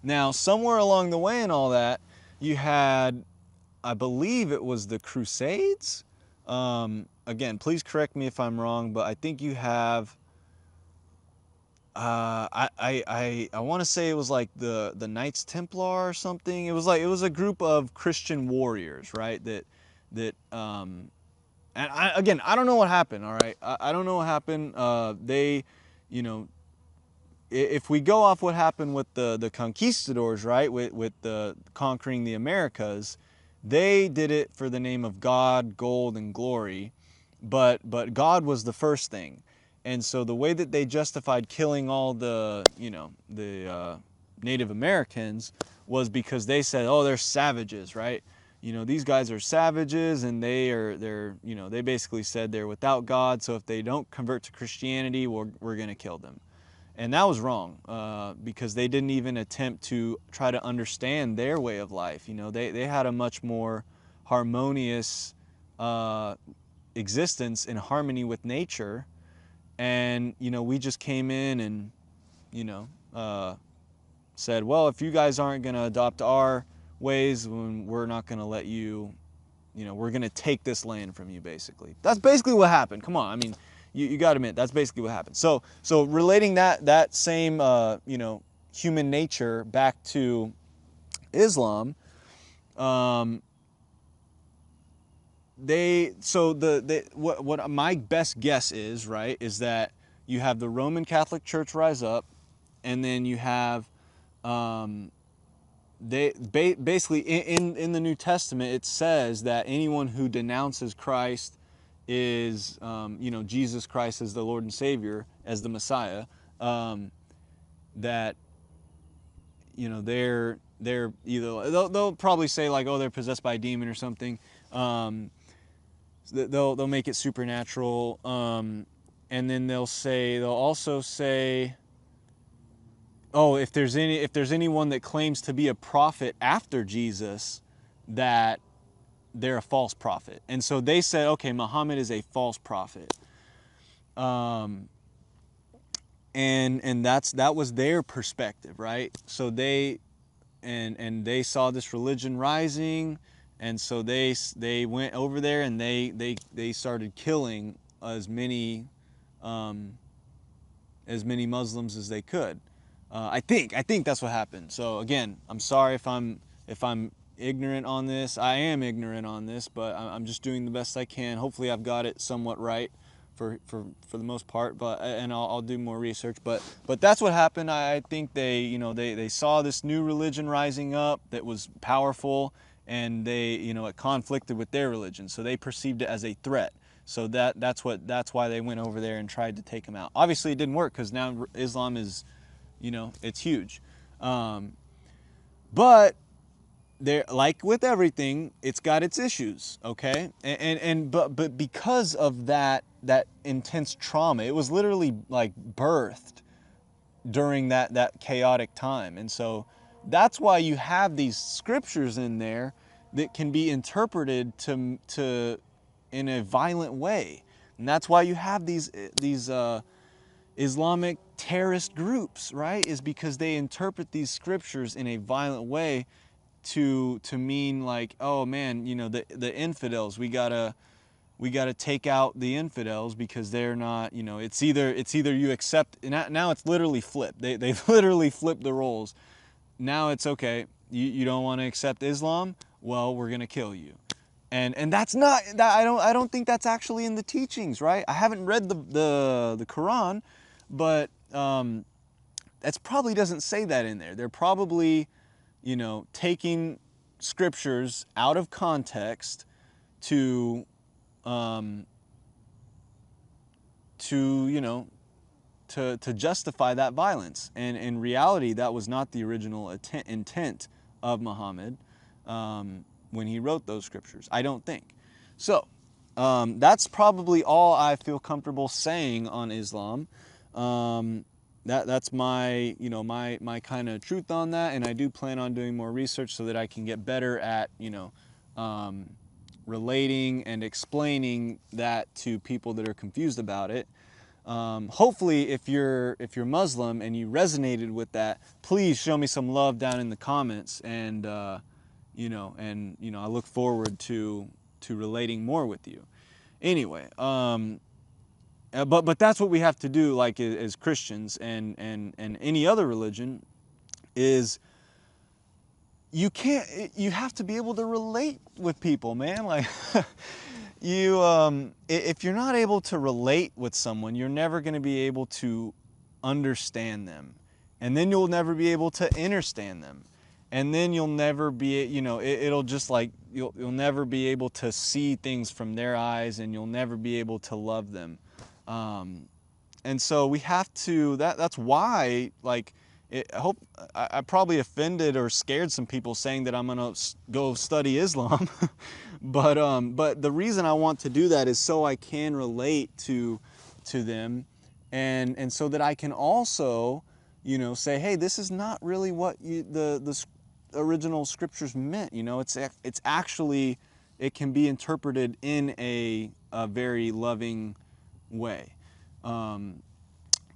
Now, somewhere along the way in all that, you had, I believe it was the Crusades. Again, please correct me if I'm wrong, but I think you have I want to say it was like the Knights Templar or something. It was a group of Christian warriors, right? And again, I don't know what happened. All right, I don't know what happened. They, you know, if we go off what happened with the conquistadors, right, with the conquering the Americas, they did it for the name of God, gold, and glory, but God was the first thing, and so the way that they justified killing all the Native Americans was because they said, oh, they're savages, right? These guys are savages, and they basically said they're without God, so if they don't convert to Christianity, we're gonna kill them. And that was wrong, because they didn't even attempt to try to understand their way of life. They had a much more harmonious existence in harmony with nature. And, we just came in and, said, well, if you guys aren't going to adopt our ways, we're not going to let you, we're going to take this land from you, basically. That's basically what happened. Come on. I mean, you got to admit, that's basically what happened. So relating that same, human nature back to Islam, what my best guess is, right, is that you have the Roman Catholic Church rise up, and then you have, basically in the New Testament, it says that anyone who denounces Christ is, Jesus Christ as the Lord and Savior, as the Messiah, that, they're either, they'll probably say like, oh, they're possessed by a demon or something. They'll make it supernatural, and then they'll also say, oh, if there's anyone that claims to be a prophet after Jesus, that they're a false prophet. And so they said, okay, Muhammad is a false prophet. And that was their perspective, right? So they saw this religion rising, and so they went over there, and they started killing as many Muslims as they could. I think that's what happened. So again, I'm sorry if I'm ignorant on this. I am ignorant on this, but I'm just doing the best I can. Hopefully, I've got it somewhat right for the most part. But I'll do more research. But that's what happened. I think they saw this new religion rising up that was powerful, and it conflicted with their religion, so they perceived it as a threat. So that's why they went over there and tried to take him out. Obviously, it didn't work, because now Islam is, it's huge. But there, like with everything, it's got its issues, okay? But because of that intense trauma, it was literally like birthed during that chaotic time. And so that's why you have these scriptures in there that can be interpreted to in a violent way. And that's why you have these Islamic terrorist groups, right? Is because they interpret these scriptures in a violent way to mean like, oh man, the infidels, we gotta take out the infidels, because they're not, it's either you accept. Now it's literally flipped. They've literally flipped the roles. Now it's okay, you don't want to accept Islam, well, we're gonna kill you. And that's not that. I don't think that's actually in the teachings, right? I haven't read the Quran, but that's probably doesn't say that in there. They're probably, taking scriptures out of context to justify that violence. And in reality, that was not the original intent of Muhammad when he wrote those scriptures, I don't think. So that's probably all I feel comfortable saying on Islam. That's my my kind of truth on that, and I do plan on doing more research so that I can get better at relating and explaining that to people that are confused about it. Hopefully, if you're Muslim and you resonated with that, please show me some love down in the comments, and I look forward to relating more with you. Anyway, but that's what we have to do, like as Christians and any other religion, is you have to be able to relate with people, man. Like if you're not able to relate with someone, you're never going to be able to understand them, and then you'll never be able to understand them, and then you'll never be, it'll just like you'll never be able to see things from their eyes, and you'll never be able to love them. And so we have to, that's why, like, I hope I probably offended or scared some people saying that I'm gonna go study Islam, but the reason I want to do that is so I can relate to them, and so that I can also, say, hey, this is not really what the original scriptures meant. It's actually, it can be interpreted in a very loving way.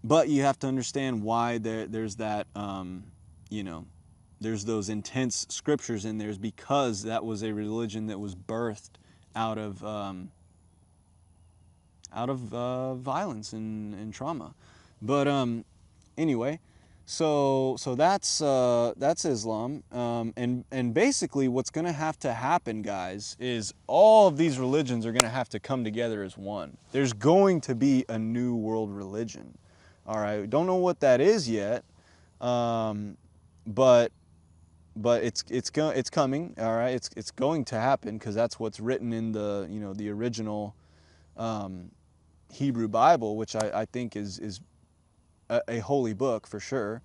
But you have to understand why there's that, there's those intense scriptures in there, is because that was a religion that was birthed out of violence and trauma. But anyway, so that's Islam, and basically what's going to have to happen, guys, is all of these religions are going to have to come together as one. There's going to be a new world religion. All right, don't know what that is yet, but it's coming. All right, it's going to happen, because that's what's written in the the original Hebrew Bible, which I think is a holy book for sure.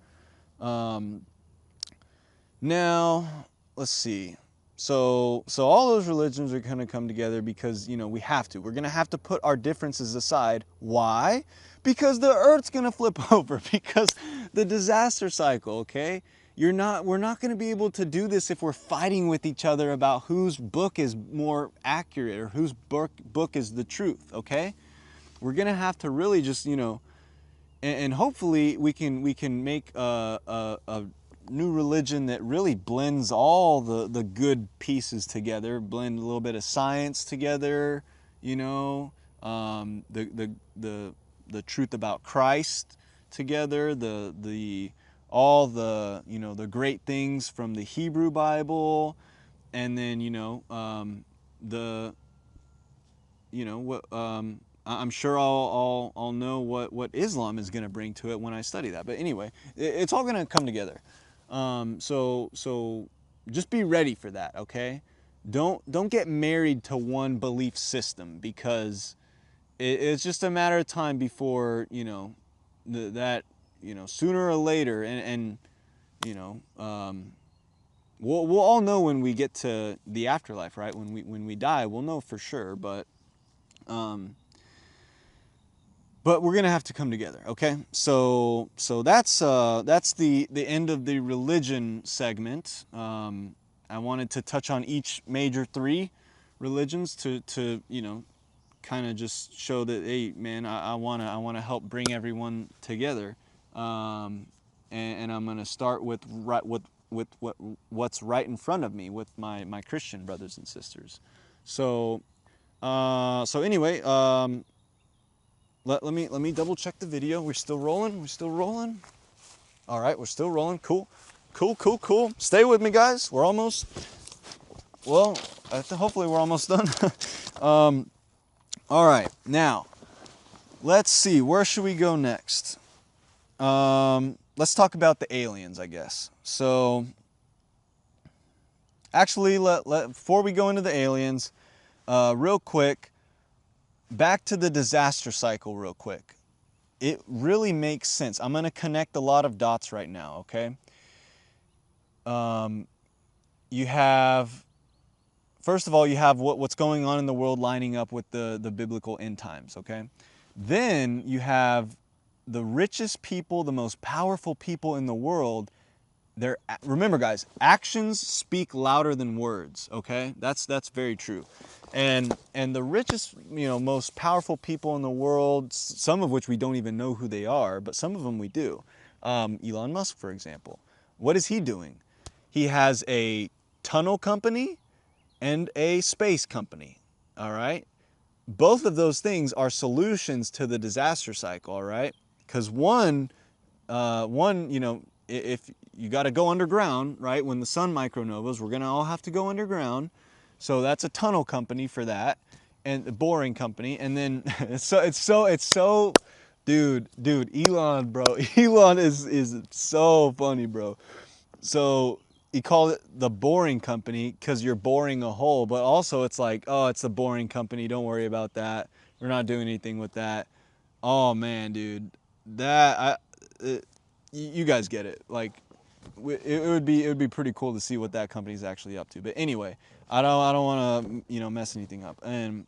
Now let's see. So all those religions are going to come together because we have to. We're going to have to put our differences aside. Why? Because the earth's going to flip over, because the disaster cycle, okay? We're not going to be able to do this if we're fighting with each other about whose book is more accurate or whose book is the truth, okay? We're going to have to really just, and hopefully we can make a new religion that really blends all the good pieces together, blend a little bit of science together, the truth about Christ together, all the great things from the Hebrew Bible, and then I'm sure I'll know what Islam is going to bring to it when I study that. But anyway, it's all going to come together. So just be ready for that, okay? Don't get married to one belief system, because it's just a matter of time before that sooner or later, and we'll all know when we get to the afterlife, right? When we die, we'll know for sure. But we're gonna have to come together, okay? So that's the end of the religion segment. I wanted to touch on each major three religions to kind of just show that, hey man, I wanna help bring everyone together, and I'm gonna start with what's right in front of me, with my Christian brothers and sisters. So anyway, let me double check the video. We're still rolling. All right, we're still rolling. Cool. Stay with me, guys. We're almost, well, hopefully we're almost done. All right, now let's see, where should we go next? Let's talk about the aliens, I guess. So actually, before we go into the aliens, real quick, back to the disaster cycle real quick. It really makes sense. I'm going to connect a lot of dots right now, okay? You have, first of all, you have what's going on in the world lining up with the biblical end times, okay? Then you have the richest people, the most powerful people in the world. Remember, guys, actions speak louder than words, okay? That's very true. And the richest, most powerful people in the world, some of which we don't even know who they are, but some of them we do. Elon Musk, for example. What is he doing? He has a tunnel company and a space company, all right? both of those things are solutions to the disaster cycle, all right? Because one, you know, if you got to go underground, right? When the sun micronovas, we're gonna all have to go underground. So that's a tunnel company for that, and the boring company. And then dude, Elon, bro, Elon is so funny, bro. So he called it the boring company because you're boring a hole, but also it's like, oh, it's the boring company. Don't worry about that. We're not doing anything with that. Oh man, dude, you guys get it. Like, it would be pretty cool to see what that company's actually up to. But anyway, I don't want to mess anything up. And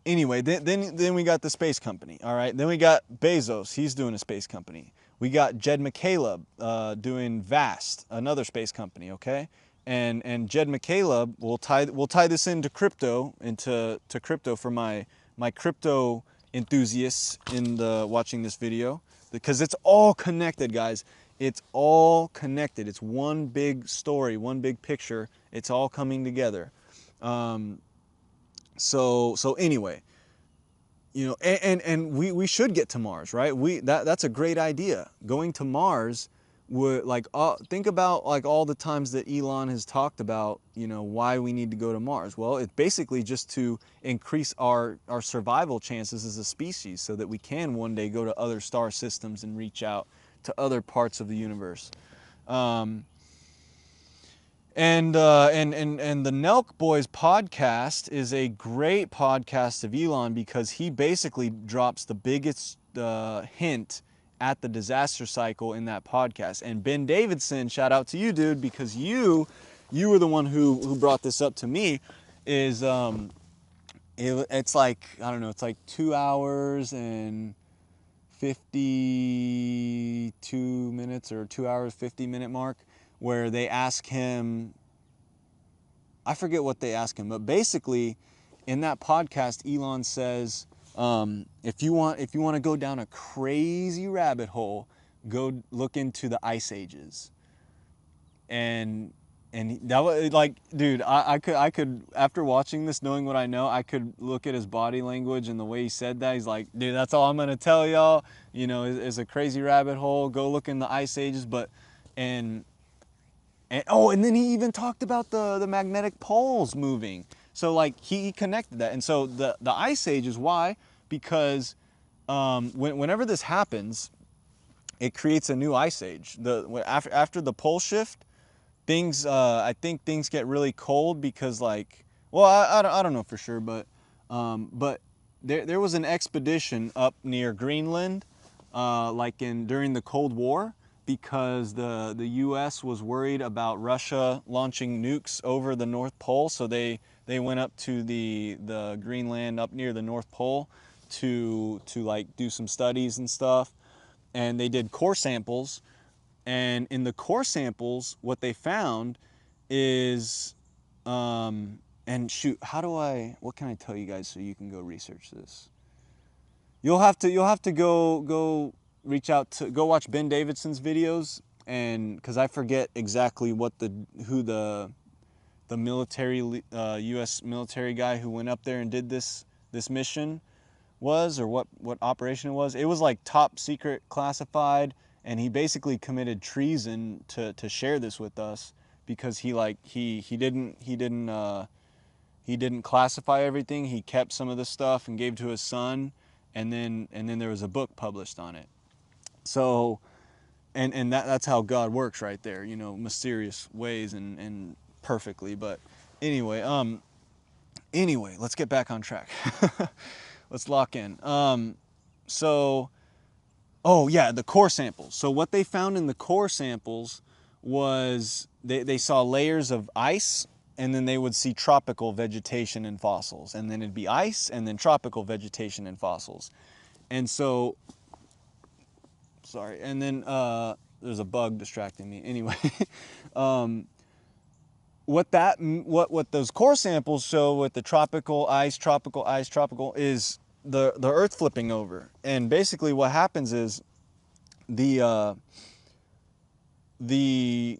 anyway, then we got the space company. All right, then we got Bezos. He's doing a space company. We got Jed McCaleb doing Vast, another space company. Okay, and Jed McCaleb will tie this into crypto to crypto for my crypto enthusiasts in the watching this video, because it's all connected, guys. It's all connected. It's one big story, one big picture. It's all coming together. So anyway, and we should get to Mars, right? That's a great idea. Going to Mars would, like, think about like all the times that Elon has talked about, why we need to go to Mars. Well, it's basically just to increase our survival chances as a species, so that we can one day go to other star systems and reach out to other parts of the universe. And the Nelk Boys podcast is a great podcast of Elon, because he basically drops the biggest hint at the disaster cycle in that podcast. And Ben Davidson, shout out to you, dude, because you were the one who brought this up to me. It's like, I don't know, it's like 2 hours and 52 minutes, or 2 hours 50-minute mark, where they ask him, I forget what they ask him, but basically in that podcast, Elon says, if you want to go down a crazy rabbit hole, go look into the ice ages. And that was like, dude, I could, after watching this, knowing what I know, I could look at his body language and the way he said that. He's like, dude, that's all I'm gonna tell y'all. Is a crazy rabbit hole. Go look in the ice ages. And then he even talked about the magnetic poles moving. So like he connected that. And so the ice ages, why? Because whenever this happens, it creates a new ice age. After the pole shift, I think things get really cold, because like, well, I don't know for sure, but there was an expedition up near Greenland, during the Cold War, because the U.S. was worried about Russia launching nukes over the North Pole, so they went up to the Greenland up near the North Pole to like do some studies and stuff, and they did core samples. And in the core samples, what they found is, and shoot, what can I tell you guys so you can go research this? You'll have to go reach out to, go watch Ben Davidson's videos, and because I forget exactly who the military, U.S. military guy who went up there and did this mission was, or what operation it was. It was like top secret, classified. And he basically committed treason to share this with us, because he didn't classify everything. He kept some of the stuff and gave to his son, and then there was a book published on it. So, and that's how God works right there, mysterious ways and perfectly. But anyway, let's get back on track. Let's lock in. Oh yeah, the core samples. So what they found in the core samples was they saw layers of ice, and then they would see tropical vegetation and fossils. And then it'd be ice, and then tropical vegetation and fossils. And so, sorry, and then there's a bug distracting me. Anyway, what those core samples show with the tropical ice, is the Earth flipping over. And basically what happens is where the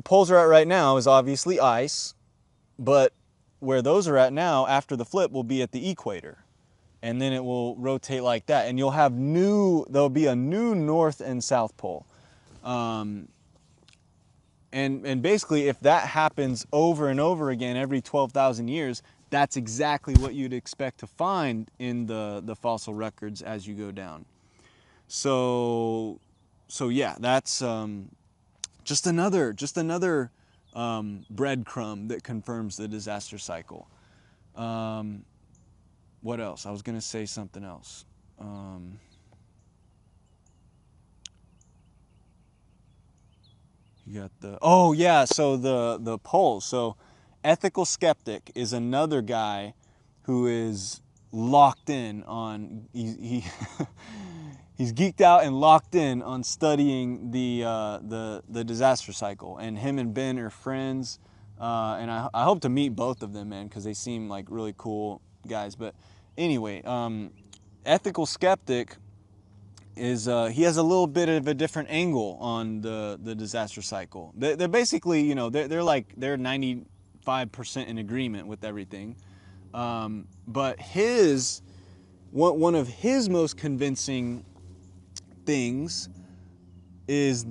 poles are at right now is obviously ice, but where those are at now, after the flip, will be at the equator. And then it will rotate like that. And you'll have there'll be a new north and south pole. And basically, if that happens over and over again every 12,000 years, that's exactly what you'd expect to find in the fossil records as you go down. So yeah, that's just another breadcrumb that confirms the disaster cycle. What else? I was going to say something else. You got oh yeah, so the polls. So ethical skeptic is another guy who is locked in on, he's geeked out and locked in on studying the disaster cycle. And him and Ben are friends. And I hope to meet both of them, man, because they seem like really cool guys. But anyway, ethical skeptic is he has a little bit of a different angle on the disaster cycle. They're basically, you know, they're 95% in agreement with everything. But one of his most convincing things is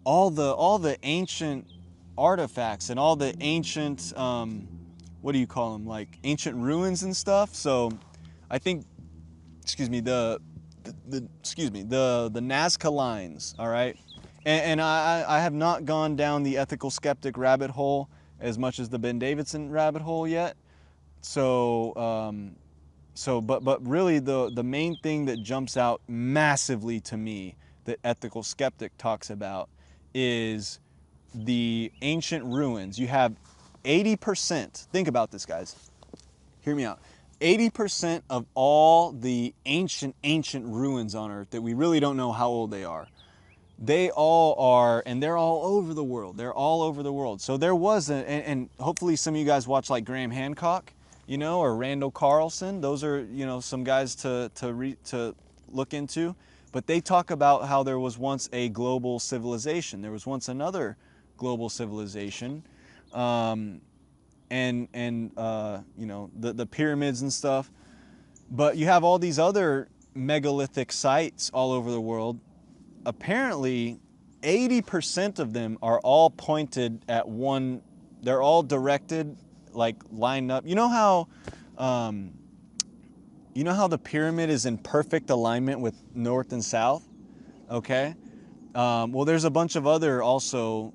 all the ancient artifacts and all the ancient what do you call them, like ancient ruins and stuff. So I think, the Nazca lines, all right? And I have not gone down the ethical skeptic rabbit hole as much as the Ben Davidson rabbit hole yet. So, but really the main thing that jumps out massively to me that ethical skeptic talks about is the ancient ruins. You have 80%, think about this, guys. Hear me out. 80% of all the ancient ruins on Earth that we really don't know how old they are, they all are, and they're all over the world. They're all over the world. So there was and hopefully some of you guys watch like Graham Hancock, you know, or Randall Carlson. Those are, you know, some guys to look into. But they talk about how there was once a global civilization. There was once another global civilization. And you know, the pyramids and stuff. But you have all these other megalithic sites all over the world. Apparently 80% of them are all pointed at one, they're all directed, like lined up. You know how the pyramid is in perfect alignment with north and south? Okay. Well, there's a bunch of other also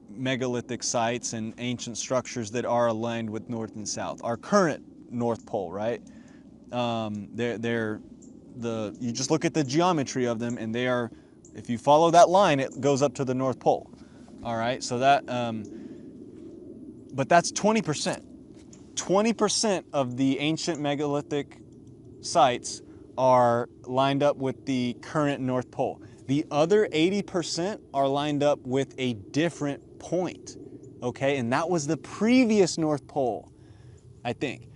megalithic sites and ancient structures that are aligned with north and south. Our current North Pole, right? You just look at the geometry of them, and they are, if you follow that line, it goes up to the North Pole. All right, so that, but that's 20%. 20% of the ancient megalithic sites are lined up with the current North Pole. The other 80% are lined up with a different point, okay? And that was the previous North Pole, I think.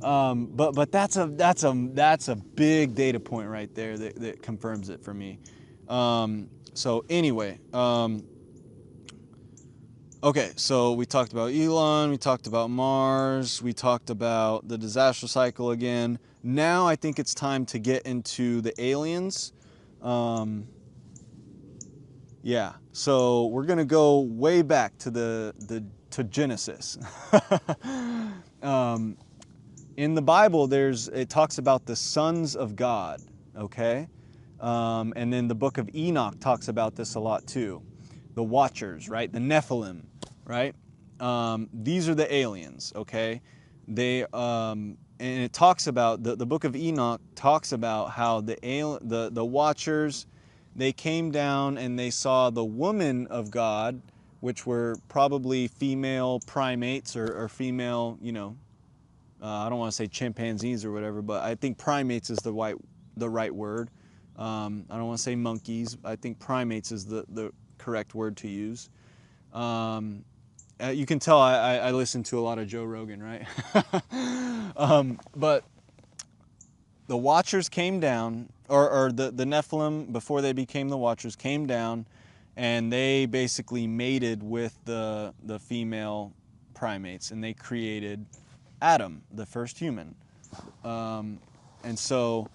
But that's a big data point right there that confirms it for me. So anyway, okay, so we talked about Elon, we talked about Mars, we talked about the disaster cycle again. Now I think it's time to get into the aliens. Yeah, so we're gonna go way back to to Genesis. In the Bible, it talks about the sons of God, okay? And then the book of Enoch talks about this a lot too. The Watchers, right? The Nephilim, right? These are the aliens, okay? And it talks about, the book of Enoch talks about how the Watchers, they came down and they saw the woman of God, which were probably female primates or female, you know, I don't want to say chimpanzees or whatever, but I think primates is the right word. I don't want to say monkeys. I think primates is the correct word to use. You can tell I listen to a lot of Joe Rogan, right? But the Watchers came down, or the Nephilim, before they became the Watchers, came down, and they basically mated with the female primates, and they created Adam, the first human. And so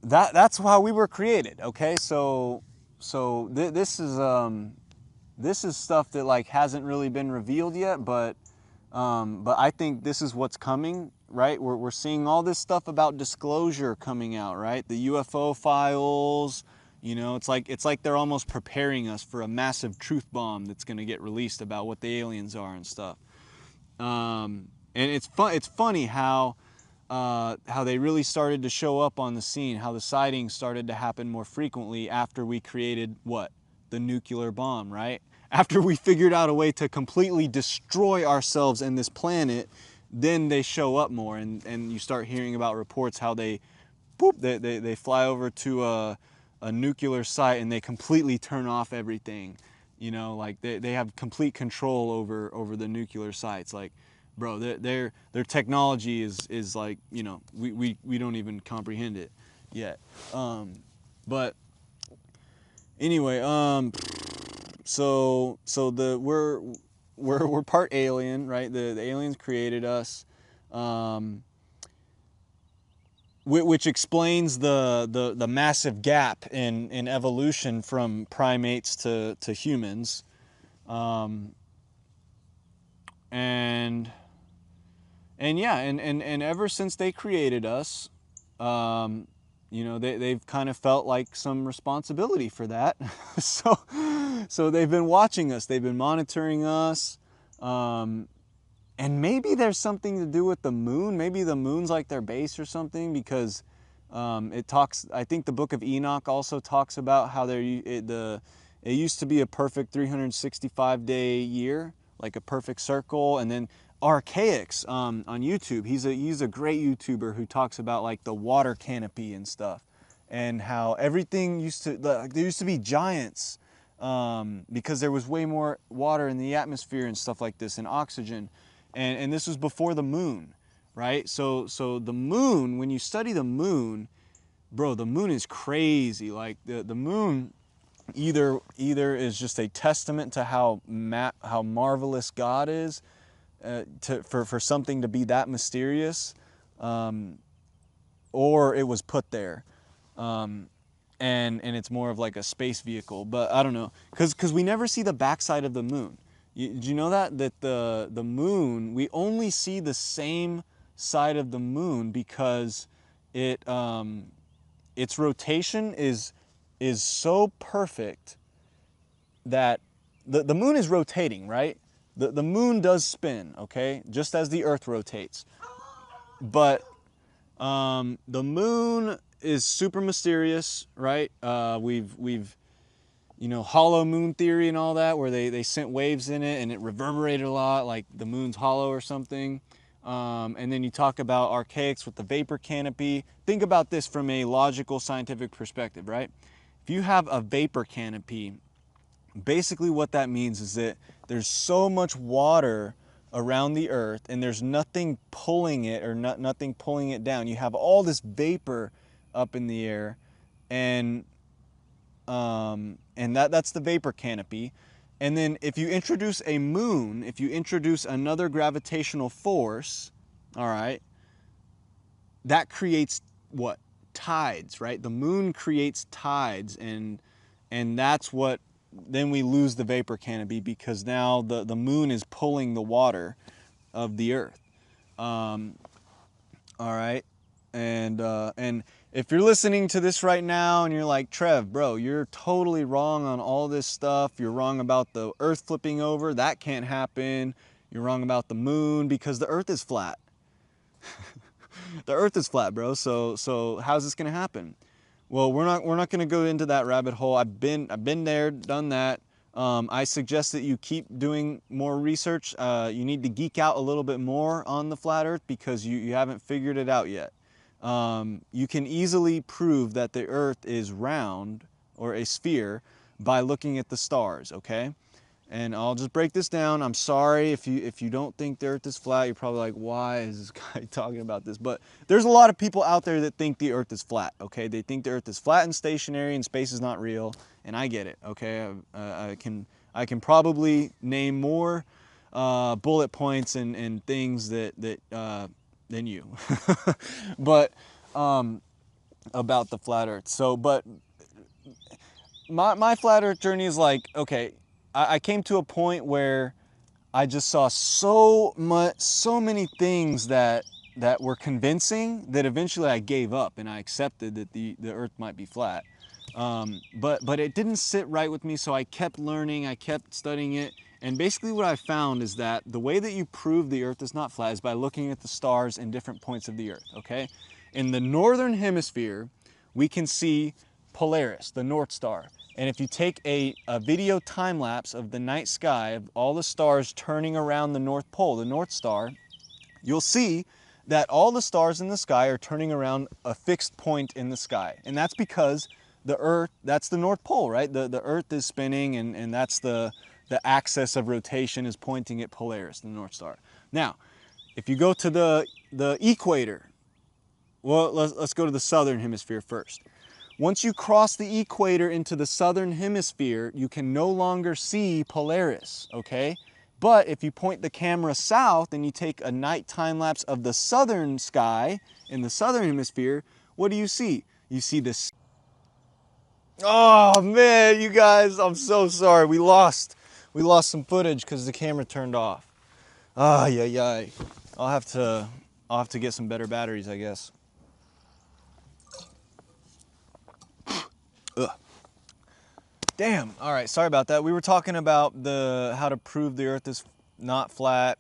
that's how we were created. Okay, so this is stuff that like hasn't really been revealed yet, but I think this is what's coming, right? We're seeing all this stuff about disclosure coming out, right? The UFO files, you know, it's like they're almost preparing us for a massive truth bomb that's going to get released about what the aliens are and stuff. And it's funny how they really started to show up on the scene, how the sightings started to happen more frequently after we created what? The nuclear bomb, right? After we figured out a way to completely destroy ourselves and this planet, then they show up more, and you start hearing about reports how they fly over to a nuclear site and they completely turn off everything. You know, like they have complete control over the nuclear sites. Like, bro, their technology is like, you know, we don't even comprehend it yet. But anyway, so we're part alien, right? The aliens created us, which explains the massive gap in evolution from primates to humans, and yeah, and ever since they created us, you know, they've kind of felt like some responsibility for that. So they've been watching us, they've been monitoring us, and maybe there's something to do with the moon. Maybe the moon's like their base or something, because it talks, I think the book of Enoch also talks about how it used to be a perfect 365-day year, like a perfect circle. And then Archaics on YouTube, he's a great YouTuber who talks about like the water canopy and stuff, and how everything there used to be giants, because there was way more water in the atmosphere and stuff like this, and oxygen, and this was before the moon, right? So the moon, when you study the moon, bro, the moon is crazy. Like the moon either is just a testament to how marvelous God is, for something to be that mysterious, or it was put there, and it's more of like a space vehicle. But I don't know, because we never see the backside of the moon. Did you know that the moon, we only see the same side of the moon because its rotation is so perfect that the moon is rotating, right? The moon does spin, okay, just as the Earth rotates. But the moon is super mysterious, right? We've you know, hollow moon theory and all that, where they sent waves in it and it reverberated a lot, like the moon's hollow or something. And then you talk about Archaics with the vapor canopy. Think about this from a logical, scientific perspective, right? If you have a vapor canopy, basically what that means is that there's so much water around the Earth and there's nothing pulling it, or nothing pulling it down. You have all this vapor up in the air, and that's the vapor canopy. And then if you introduce a moon, if you introduce another gravitational force, all right, that creates what? Tides, right? The moon creates tides, and that's what, then we lose the vapor canopy, because now the moon is pulling the water of the Earth. All right, and if you're listening to this right now and you're like, Trev, bro, you're totally wrong on all this stuff. You're wrong about the Earth flipping over. That can't happen. You're wrong about the moon, because the Earth is flat. The Earth is flat, bro. So how's this gonna happen? Well, we're not going to go into that rabbit hole. I've been there, done that. I suggest that you keep doing more research. You need to geek out a little bit more on the flat Earth, because you haven't figured it out yet. You can easily prove that the Earth is round, or a sphere, by looking at the stars, okay? And I'll just break this down. I'm sorry if you don't think the Earth is flat. You're probably like, why is this guy talking about this? But there's a lot of people out there that think the Earth is flat, okay? They think the Earth is flat and stationary and space is not real, and I get it, okay? I I can probably name more bullet points and things than you, but about the flat Earth. So, but my flat Earth journey is like, okay, I came to a point where I just saw so many things that were convincing that eventually I gave up and I accepted that the Earth might be flat. But it didn't sit right with me, so I kept learning, I kept studying it, and basically what I found is that the way that you prove the Earth is not flat is by looking at the stars in different points of the Earth, okay? In the northern hemisphere, we can see Polaris, the North Star. And if you take a video time lapse of the night sky, of all the stars turning around the North Pole, the North Star, you'll see that all the stars in the sky are turning around a fixed point in the sky. And that's because the Earth, that's the North Pole, right? The Earth is spinning, and that's the axis of rotation is pointing at Polaris, the North Star. Now, if you go to the equator, well, let's go to the southern hemisphere first. Once you cross the equator into the southern hemisphere, you can no longer see Polaris, okay? But if you point the camera south and you take a night time lapse of the southern sky in the southern hemisphere, what do you see? You see this. Oh man, you guys, I'm so sorry. We lost some footage because the camera turned off. Ah, yeah. I'll have to get some better batteries, I guess. Ugh. Damn. All right, sorry about that. We were talking about how to prove the Earth is not flat.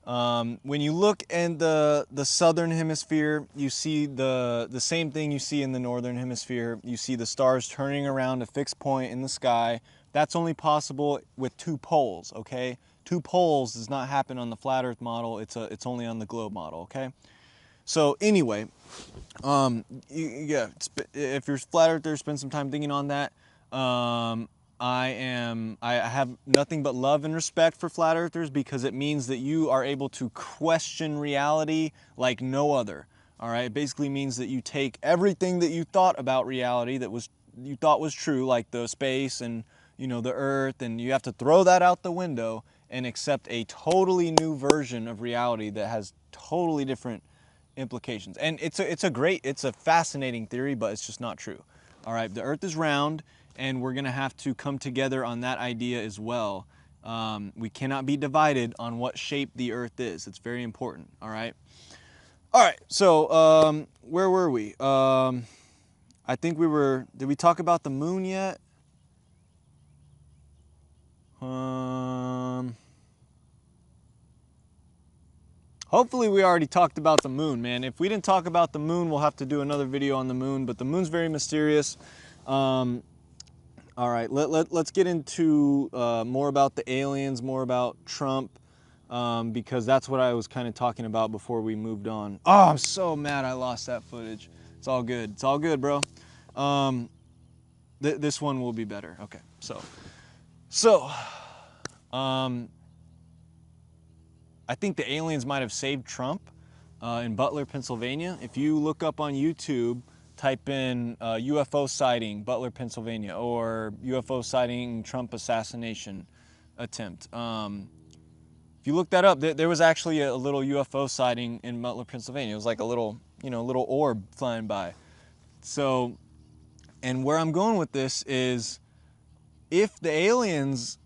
When you look in the southern hemisphere, you see the same thing you see in the northern hemisphere. You see the stars turning around a fixed point in the sky. That's only possible with two poles, okay? Two poles does not happen on the flat Earth model. It's only on the globe model, okay? So anyway, yeah, if you're flat earther, spend some time thinking on that. I have nothing but love and respect for flat earthers because it means that you are able to question reality like no other. All right, it basically means that you take everything that you thought about reality that you thought was true, like the space and the Earth, and you have to throw that out the window and accept a totally new version of reality that has totally different implications. And it's a fascinating theory, but it's just not true. All right, the Earth is round, and we're gonna have to come together on that idea as well. We cannot be divided on what shape the Earth is. It's very important. All right. So where were we? I think we were. Did we talk about the moon yet? Hopefully we already talked about the moon, man. If we didn't talk about the moon, we'll have to do another video on the moon, but the moon's very mysterious. All right, let's get into more about the aliens, more about Trump, because that's what I was kind of talking about before we moved on. Oh, I'm so mad I lost that footage. It's all good. It's all good, bro. This one will be better. Okay, so I think the aliens might have saved Trump in Butler, Pennsylvania. If you look up on YouTube, type in UFO sighting, Butler, Pennsylvania, or UFO sighting Trump assassination attempt. If you look that up, there was actually a little UFO sighting in Butler, Pennsylvania. It was like a little, little orb flying by. So, and where I'm going with this is, if the aliens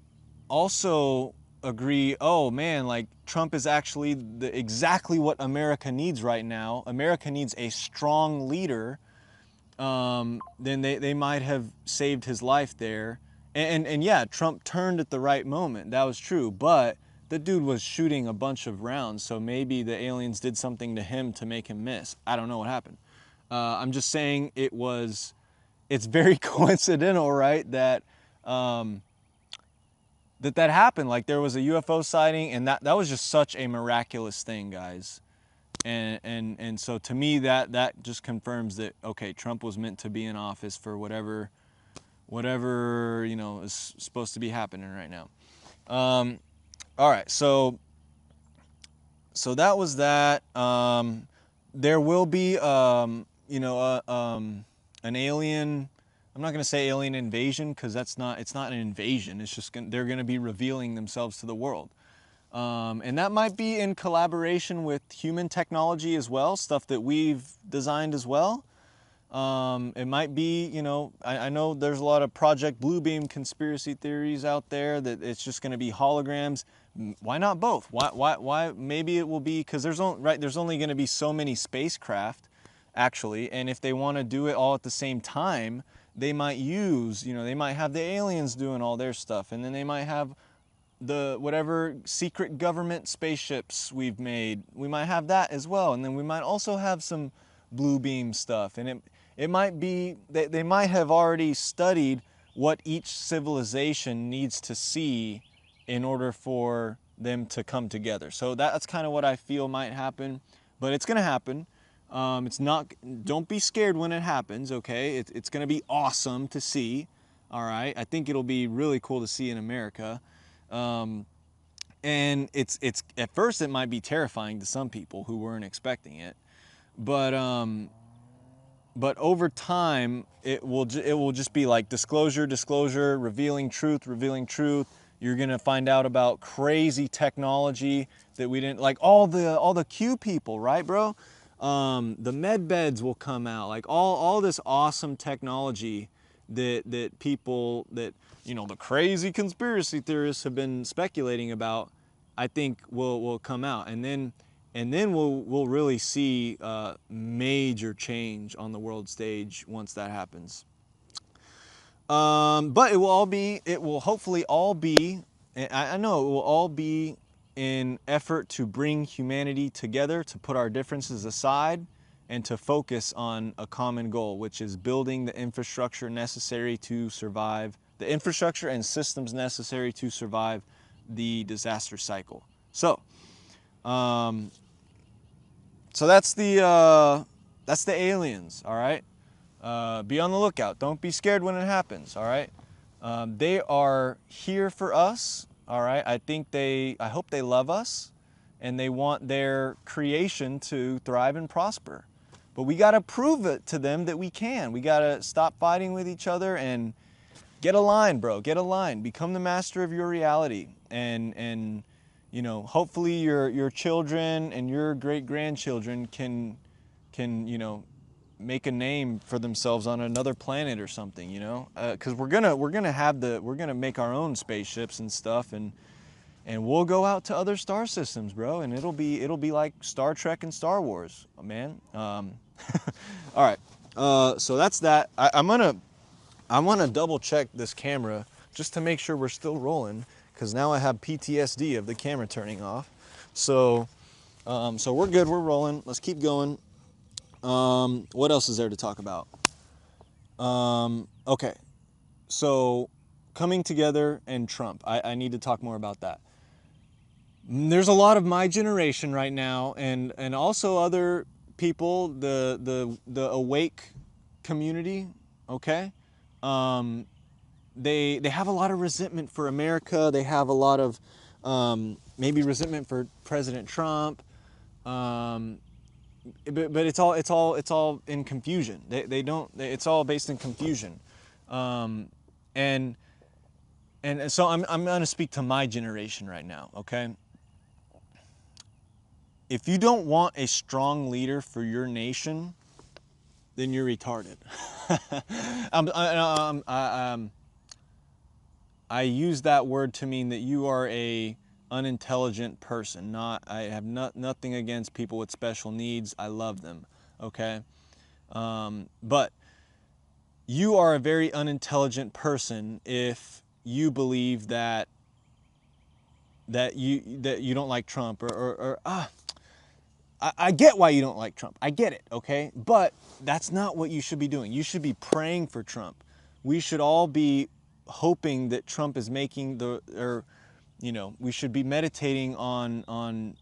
also agree, oh man, like Trump is actually exactly what America needs right now. America needs a strong leader. Then they might have saved his life there. And yeah, Trump turned at the right moment. That was true. But the dude was shooting a bunch of rounds, so maybe the aliens did something to him to make him miss. I don't know what happened. I'm just saying it's very coincidental, right, that that happened. Like there was a UFO sighting, and that was just such a miraculous thing, guys. And so to me, that just confirms that, okay, Trump was meant to be in office for whatever is supposed to be happening right now. All right, so that was that. There will be an alien. I'm not going to say alien invasion, because it's not an invasion. It's just they're going to be revealing themselves to the world. And that might be in collaboration with human technology as well, stuff that we've designed as well. It might be, you know, I know there's a lot of Project Bluebeam conspiracy theories out there that it's just going to be holograms. Why not both? Why? Maybe it will be, because there's only going to be so many spacecraft, actually, and if they want to do it all at the same time, they might use, you know, they might have the aliens doing all their stuff, and then they might have the whatever secret government spaceships we've made. We might have that as well, and then we might also have some blue beam stuff, and it might be that they might have already studied what each civilization needs to see in order for them to come together. So that's kind of what I feel might happen, but it's going to happen. It's not, don't be scared when it happens, okay? It's going to be awesome to see, all right? I think it'll be really cool to see in America. And it's at first it might be terrifying to some people who weren't expecting it, but over time it will just be like disclosure, revealing truth. You're gonna find out about crazy technology that we didn't, like all the Q people, right, bro? The med beds will come out, like all this awesome technology that people, that, you know, the crazy conspiracy theorists have been speculating about, I think will come out, and then we'll really see major change on the world stage once that happens. But it will hopefully all be, I know it will all be in effort to bring humanity together, to put our differences aside, and to focus on a common goal, which is building the infrastructure necessary to survive, the infrastructure and systems necessary to survive the disaster cycle. So, so that's the aliens, all right? Be on the lookout. Don't be scared when it happens, all right? They are here for us, all right? I hope they love us, and they want their creation to thrive and prosper. But we got to prove it to them that we can. We got to stop fighting with each other and get aligned, bro. Get aligned. Become the master of your reality. And you know, hopefully your children and your great-grandchildren can you know, make a name for themselves on another planet or something, you know, because we're gonna make our own spaceships and stuff, and we'll go out to other star systems, bro, and it'll be like Star Trek and Star Wars, man. All right, so that's that. I want to double check this camera just to make sure we're still rolling, because now I have PTSD of the camera turning off. So so we're good, we're rolling. Let's keep going. What else is there to talk about? Okay, so coming together and Trump. I need to talk more about that. There's a lot of my generation right now, and also other people, the awake community, okay? They have a lot of resentment for America. They have a lot of maybe resentment for President Trump. But it's all in confusion. It's all based in confusion. And so I'm going to speak to my generation right now, okay? If you don't want a strong leader for your nation, then you're retarded. I use that word to mean that you are a unintelligent person. I have nothing against people with special needs. I love them, okay? But you are a very unintelligent person if you believe that you don't like Trump, I get why you don't like Trump. I get it, okay? But that's not what you should be doing. You should be praying for Trump. We should all be hoping that Trump is making you know, we should be meditating on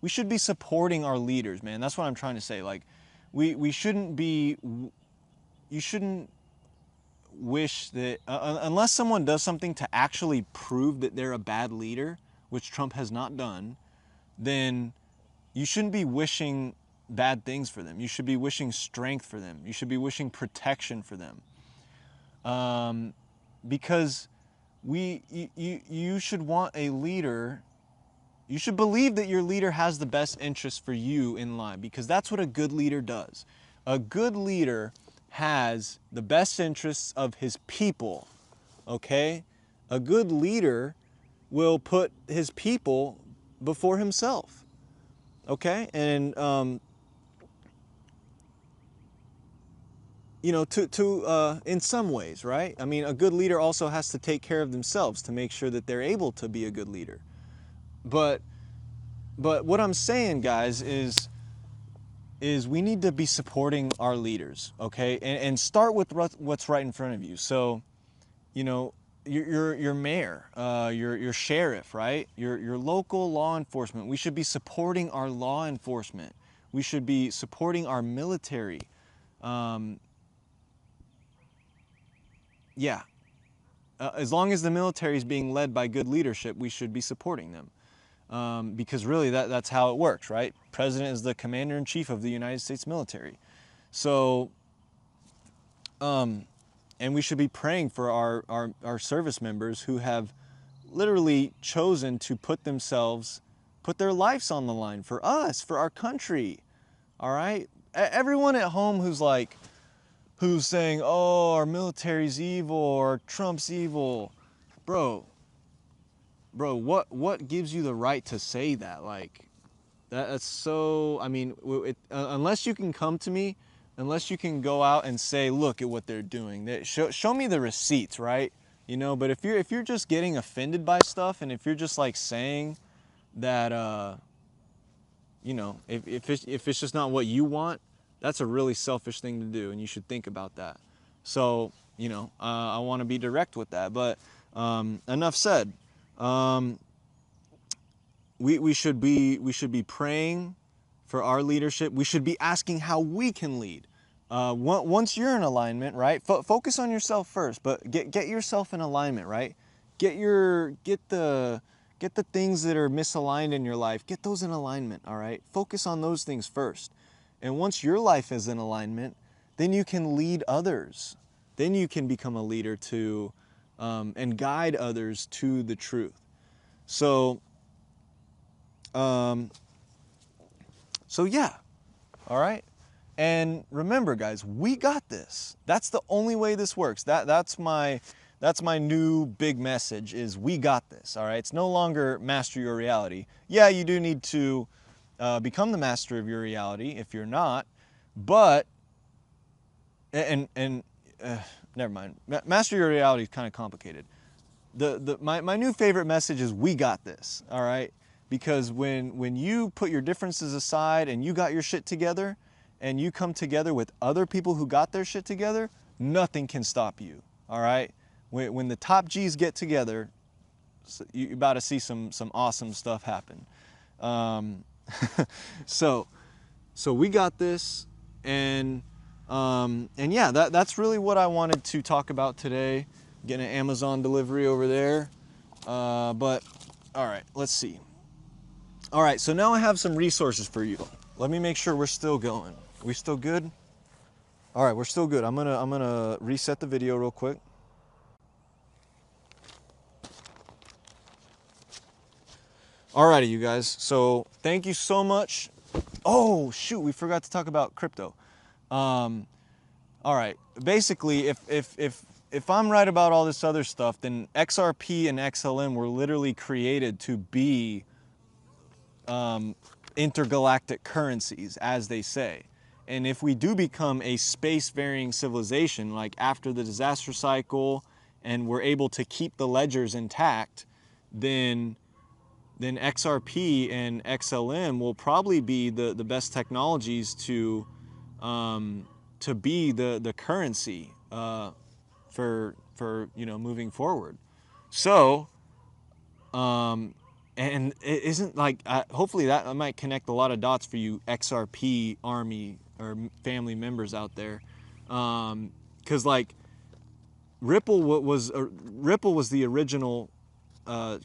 we should be supporting our leaders, man. That's what I'm trying to say. Like, we shouldn't be, you shouldn't wish that, unless someone does something to actually prove that they're a bad leader, which Trump has not done, then you shouldn't be wishing bad things for them. You should be wishing strength for them. You should be wishing protection for them. Because you should want a leader. You should believe that your leader has the best interest for you in line, because that's what a good leader does. A good leader has the best interests of his people, okay? A good leader will put his people before himself, okay? And, you know, in some ways, right? I mean, a good leader also has to take care of themselves to make sure that they're able to be a good leader. But what I'm saying, guys, is we need to be supporting our leaders, okay? And start with what's right in front of you. So, you know, your mayor, your sheriff, right? Your local law enforcement. We should be supporting our law enforcement. We should be supporting our military. Yeah. As long as the military is being led by good leadership, we should be supporting them. Because really that's how it works, right? President is the commander-in-chief of the United States military. So, and we should be praying for our service members who have literally chosen to put their lives on the line for us, for our country, all right? Everyone at home who's saying, oh, our military's evil or Trump's evil, bro, what gives you the right to say that? Like, that's so, I mean, unless you can come to me, unless you can go out and say, look at what they're doing, show me the receipts, right? You know, but if you're just getting offended by stuff, and if you're just like saying that, you know, if it's just not what you want, that's a really selfish thing to do, and you should think about that. So, you know, I want to be direct with that, but enough said. We should be praying for our leadership. We should be asking how we can lead. Once you're in alignment, right? Focus on yourself first, but get yourself in alignment, right? Get the things that are misaligned in your life, get those in alignment, all right? Focus on those things first. And once your life is in alignment, then you can lead others. Then you can become a leader to and guide others to the truth. So yeah, all right? And remember, guys, we got this. That's the only way this works. That's my new big message, is we got this, all right? It's no longer master your reality. Yeah, you do need to become the master of your reality if you're not, but, never mind. Master your reality is kind of complicated. My new favorite message is we got this, all right? Because when you put your differences aside and you got your shit together and you come together with other people who got their shit together, nothing can stop you, all right? When the top G's get together, you're about to see some awesome stuff happen. So we got this, and yeah, that's really what I wanted to talk about today. Getting an Amazon delivery over there, but all right, let's see. All right, so now I have some resources for you. Let me make sure we're still going. We still good? All right, we're still good. I'm gonna reset the video real quick. Alrighty, you guys. So thank you so much. Oh shoot, we forgot to talk about crypto. All right. Basically, if I'm right about all this other stuff, then XRP and XLM were literally created to be intergalactic currencies, as they say. And if we do become a space-varying civilization, like after the disaster cycle, and we're able to keep the ledgers intact, then XRP and XLM will probably be the best technologies to be the currency for you know, moving forward. So and it isn't like, hopefully that might connect a lot of dots for you XRP army or family members out there, because like Ripple was the original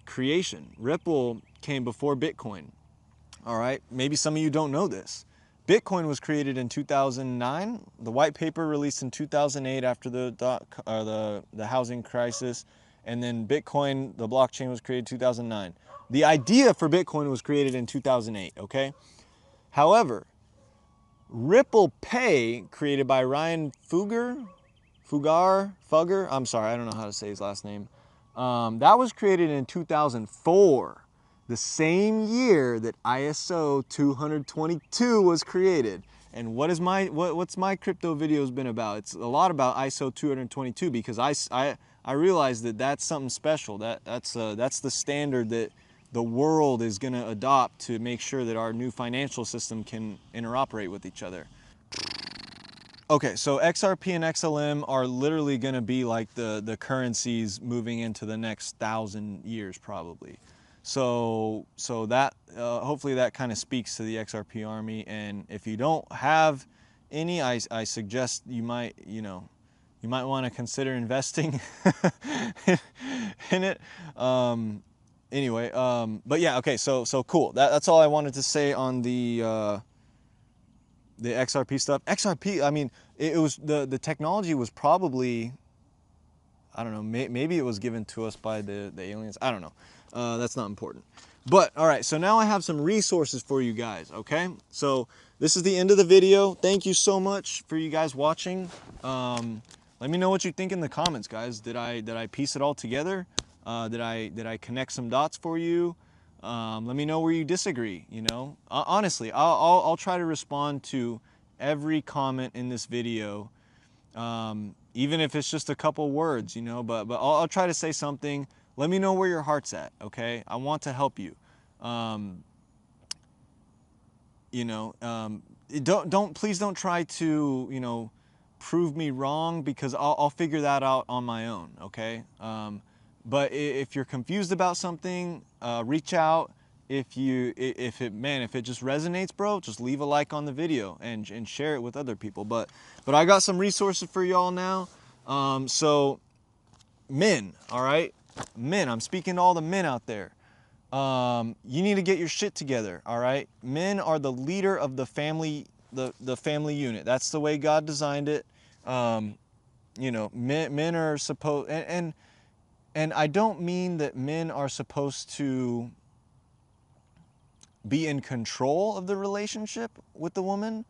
creation. Ripple came before Bitcoin. All right, maybe some of you don't know this. Bitcoin was created in 2009. The white paper released in 2008 after the housing crisis, and then Bitcoin, the blockchain, was created in 2009. The idea for Bitcoin was created in 2008. Okay. However, Ripple Pay, created by Ryan Fugger, I'm sorry, I don't know how to say his last name. That was created in 2004, the same year that ISO 222 was created. And what's my crypto videos been about? It's a lot about ISO 222 because I realized that that's something special. That's the standard that the world is going to adopt to make sure that our new financial system can interoperate with each other. Okay, so XRP and XLM are literally going to be like the currencies moving into the next 1,000 years probably. So that hopefully that kind of speaks to the XRP army. And if you don't have any, I suggest you might want to consider investing in it. Anyway, but yeah, okay, so cool. That's all I wanted to say on the XRP stuff. XRP, I mean, it was the technology was probably, I don't know, maybe it was given to us by the aliens. I don't know. That's not important. But all right, so now I have some resources for you guys. Okay, so this is the end of the video. Thank you so much for you guys watching. Let me know what you think in the comments, guys. Did I piece it all together? Did I connect some dots for you? Let me know where you disagree. You know, honestly, I'll try to respond to every comment in this video, even if it's just a couple words. You know, but I'll try to say something. Let me know where your heart's at. Okay, I want to help you. You know, please don't try to prove me wrong, because I'll figure that out on my own. Okay. But if you're confused about something, reach out. If it just resonates, bro, just leave a like on the video and share it with other people. But I got some resources for y'all now. So men, all right, men, I'm speaking to all the men out there. You need to get your shit together, all right? Men are the leader of the family, the family unit. That's the way God designed it. You know, men are supposed, and I don't mean that men are supposed to be in control of the relationship with the woman.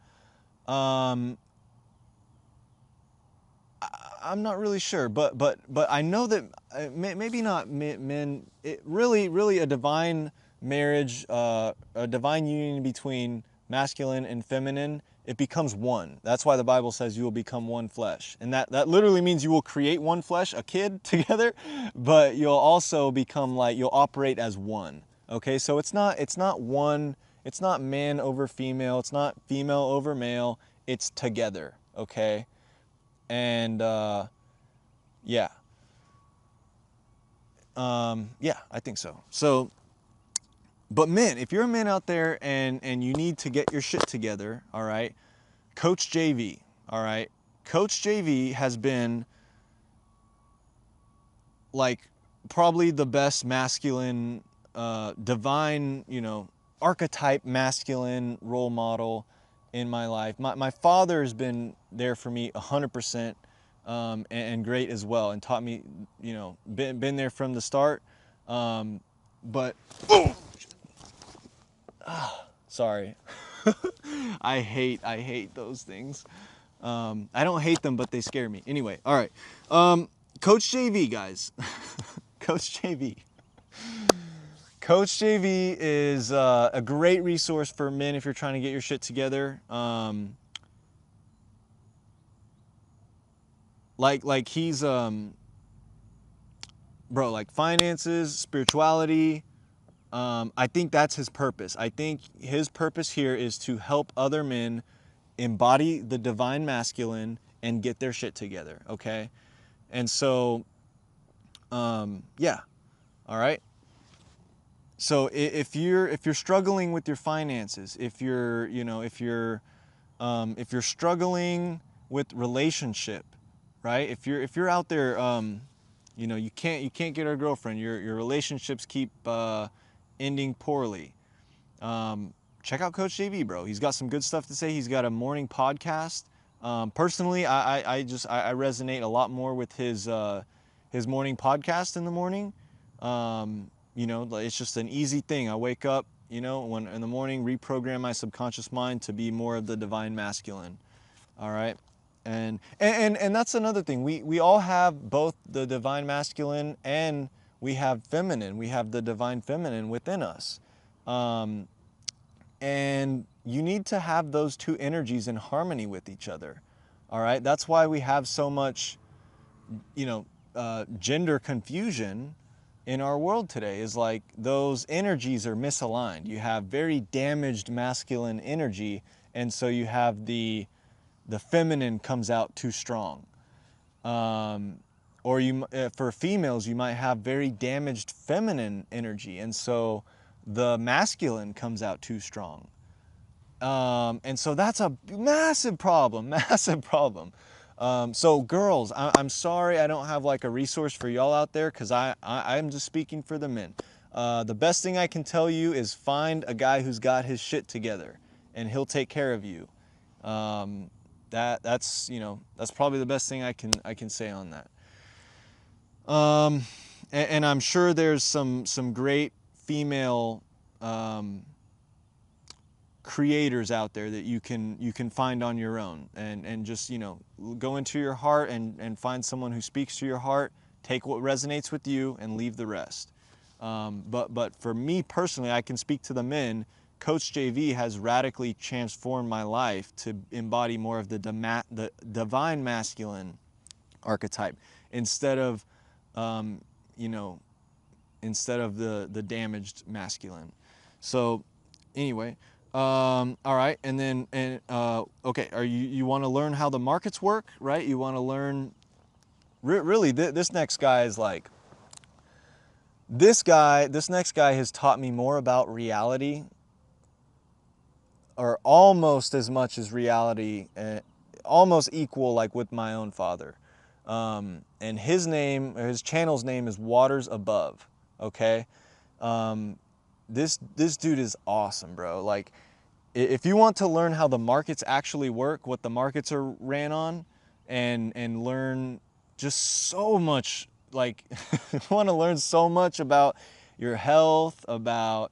I'm not really sure, but I know that maybe not men. It really a divine marriage, a divine union between masculine and feminine. It becomes one. That's why the Bible says you will become one flesh, and that literally means you will create one flesh, a kid together, but you'll also become you'll operate as one. Okay, so it's not one. It's not man over female. It's not female over male. It's together. Okay. And yeah, I think so. So, but men, if you're a man out there and you need to get your shit together, all right, Coach JV, all right, Coach JV has been probably the best masculine, divine, archetype masculine role model in my life. My father has been there for me 100%, and great as well, and taught me, been there from the start. But sorry, I hate those things. I don't hate them, but they scare me. Anyway, all right, Coach JV, guys. Coach JV. Coach JV is a great resource for men if you're trying to get your shit together. He's bro, like finances, spirituality. I think that's his purpose. I think his purpose here is to help other men embody the divine masculine and get their shit together. Okay, and so yeah, all right. So if you're struggling with your finances, if you're struggling with relationship, right? If you're out there, you can't get a girlfriend. Your relationships keep ending poorly. check out Coach JV, bro. He's got some good stuff to say. He's got a morning podcast. Personally, I resonate a lot more with his morning podcast in the morning. You know, it's just an easy thing. I wake up, you know, when in the morning, reprogram my subconscious mind to be more of the divine masculine. All right. And that's another thing. We all have both the divine masculine and we have feminine. We have the divine feminine within us. And you need to have those two energies in harmony with each other. All right. That's why we have so much, you know, gender confusion in our world today, is like those energies are misaligned. You have very damaged masculine energy. And so you have the feminine comes out too strong. Or for females, you might have very damaged feminine energy, and so the masculine comes out too strong. And so that's a massive problem, massive problem. So girls, I'm sorry I don't have like a resource for y'all out there, because I'm just speaking for the men. The best thing I can tell you is find a guy who's got his shit together, and he'll take care of you. That's you know, that's probably the best thing I can say on that. And I'm sure there's some great female creators out there that you can find on your own, and just, you know, go into your heart and find someone who speaks to your heart. Take what resonates with you and leave the rest. But for me personally, I can speak to the men. Coach JV has radically transformed my life to embody more of the divine masculine archetype, instead of, you know, instead of the damaged masculine. So anyway, all right, and then okay, you want to learn how the markets work, right? You want to learn. Really, this next guy is like. This next guy has taught me more about reality, or almost as much as reality, almost equal, like with my own father. And his channel's name is Waters Above. Okay, this dude is awesome, bro. Like, if you want to learn how the markets actually work, what the markets are ran on, and learn just so much, like, you want to learn so much about your health, about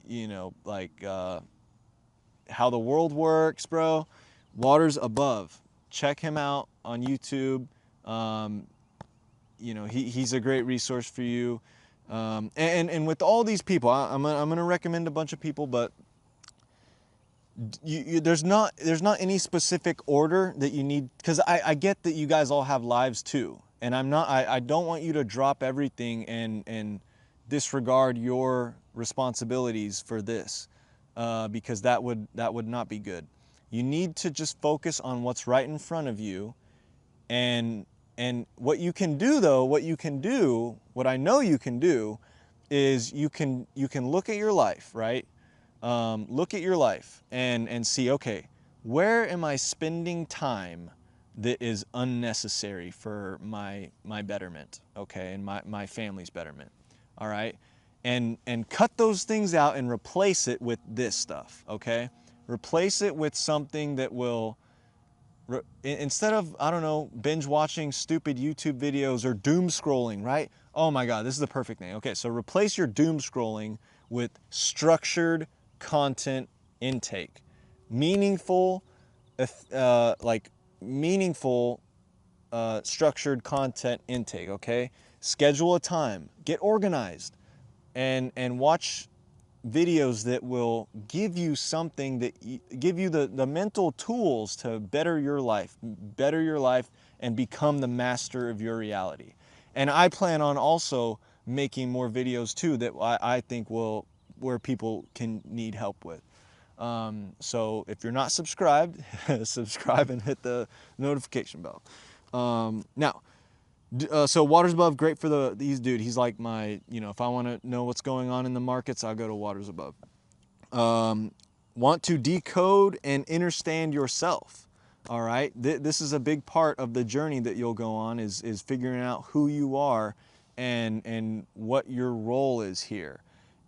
you know, like how the world works, bro. Waters Above. Check him out on YouTube. You know, he's a great resource for you. And with all these people, I'm gonna recommend a bunch of people, but there's not any specific order that you need, because I get that you guys all have lives too, and I don't want you to drop everything and disregard your responsibilities for this, because that would not be good. You need to just focus on what's right in front of you, and what you can do, though, what I know you can do, is you can look at your life, right? Look at your life and see, okay, where am I spending time that is unnecessary for my betterment, okay, and my family's betterment, all right? And cut those things out and replace it with this stuff, okay? Replace it with something that will, instead of, I don't know, binge watching stupid YouTube videos or doom scrolling, right? Oh my God, this is the perfect thing. Okay, so replace your doom scrolling with structured content intake. Meaningful, structured content intake, okay? Schedule a time, get organized, and watch videos that will give you something, that give you the mental tools to better your life and become the master of your reality. And I plan on also making more videos too that I think where people can need help with. So if you're not subscribed, subscribe and hit the notification bell. Now, so Waters Above, great for these dude. He's like my, you know, if I want to know what's going on in the markets, I'll go to Waters Above. Want to decode and understand yourself. All right. This is a big part of the journey that you'll go on, is figuring out who you are and what your role is here.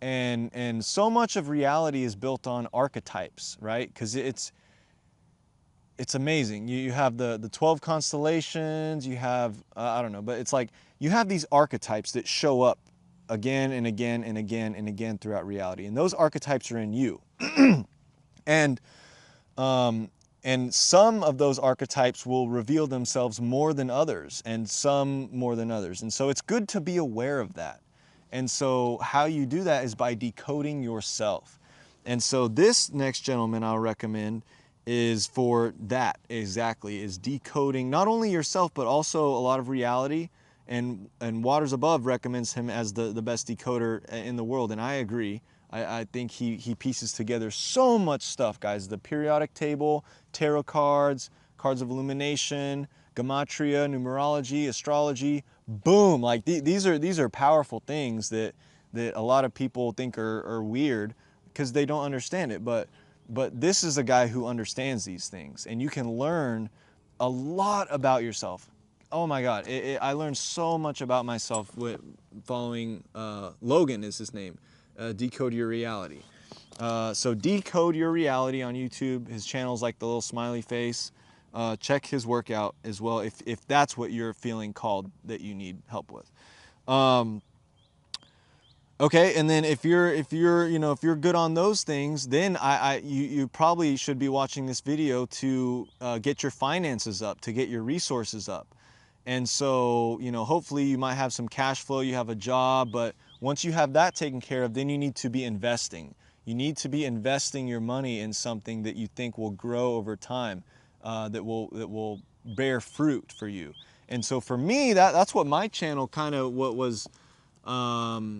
And so much of reality is built on archetypes, right? Because it's amazing. You have the 12 constellations, you have, I don't know, but it's like you have these archetypes that show up again and again and again and again throughout reality. And those archetypes are in you. And and some of those archetypes will reveal themselves more than others, and some more than others. And so it's good to be aware of that. And so how you do that is by decoding yourself. And so this next gentleman I'll recommend is for that exactly, is decoding not only yourself, but also a lot of reality. And Waters Above recommends him as the best decoder in the world. And I agree. I think he pieces together so much stuff, guys. The periodic table, tarot cards, cards of illumination, gematria, numerology, astrology. Boom! Like these are powerful things that a lot of people think are weird because they don't understand it. But this is a guy who understands these things, and you can learn a lot about yourself. Oh my God, I learned so much about myself with following Logan is his name. Decode Your Reality. So Decode Your Reality on YouTube. His channel's like the little smiley face. Check his work out as well if that's what you're feeling called that you need help with. Okay, and then if you're good on those things, then you probably should be watching this video to get your finances up, to get your resources up. And so, hopefully you might have some cash flow, you have a job, but once you have that taken care of, then you need to be investing. You need to be investing your money in something that you think will grow over time, that will bear fruit for you. And so for me, that's what my channel what was, a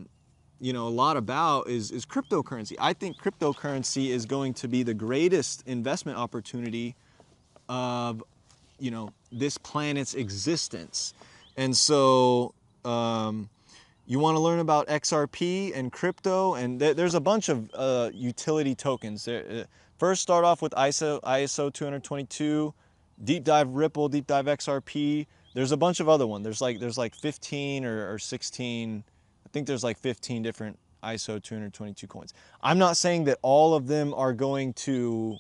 lot about is cryptocurrency. I think cryptocurrency is going to be the greatest investment opportunity of this planet's existence. And so you want to learn about XRP and crypto, and there's a bunch of utility tokens. First start off with ISO 222, deep dive Ripple, deep dive XRP. There's a bunch of other ones. There's like 15 or 16, I think there's like 15 different ISO 222 coins. I'm not saying that all of them are going to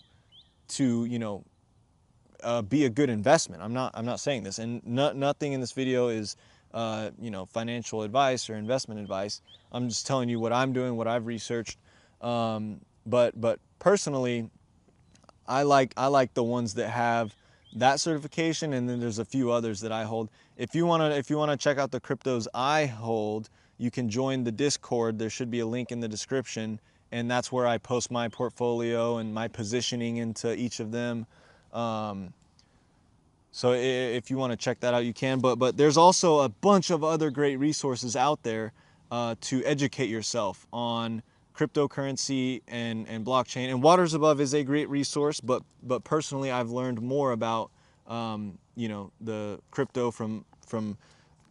be a good investment. I'm not saying this, and nothing in this video is financial advice or investment advice. I'm just telling you what I'm doing, what I've researched. But personally, I like the ones that have that certification, and then there's a few others that I hold. If you wanna check out the cryptos I hold, you can join the Discord. There should be a link in the description, and that's where I post my portfolio and my positioning into each of them. So if you want to check that out, you can. But there's also a bunch of other great resources out there to educate yourself on cryptocurrency and blockchain. And Waters Above is a great resource, but personally, I've learned more about the crypto from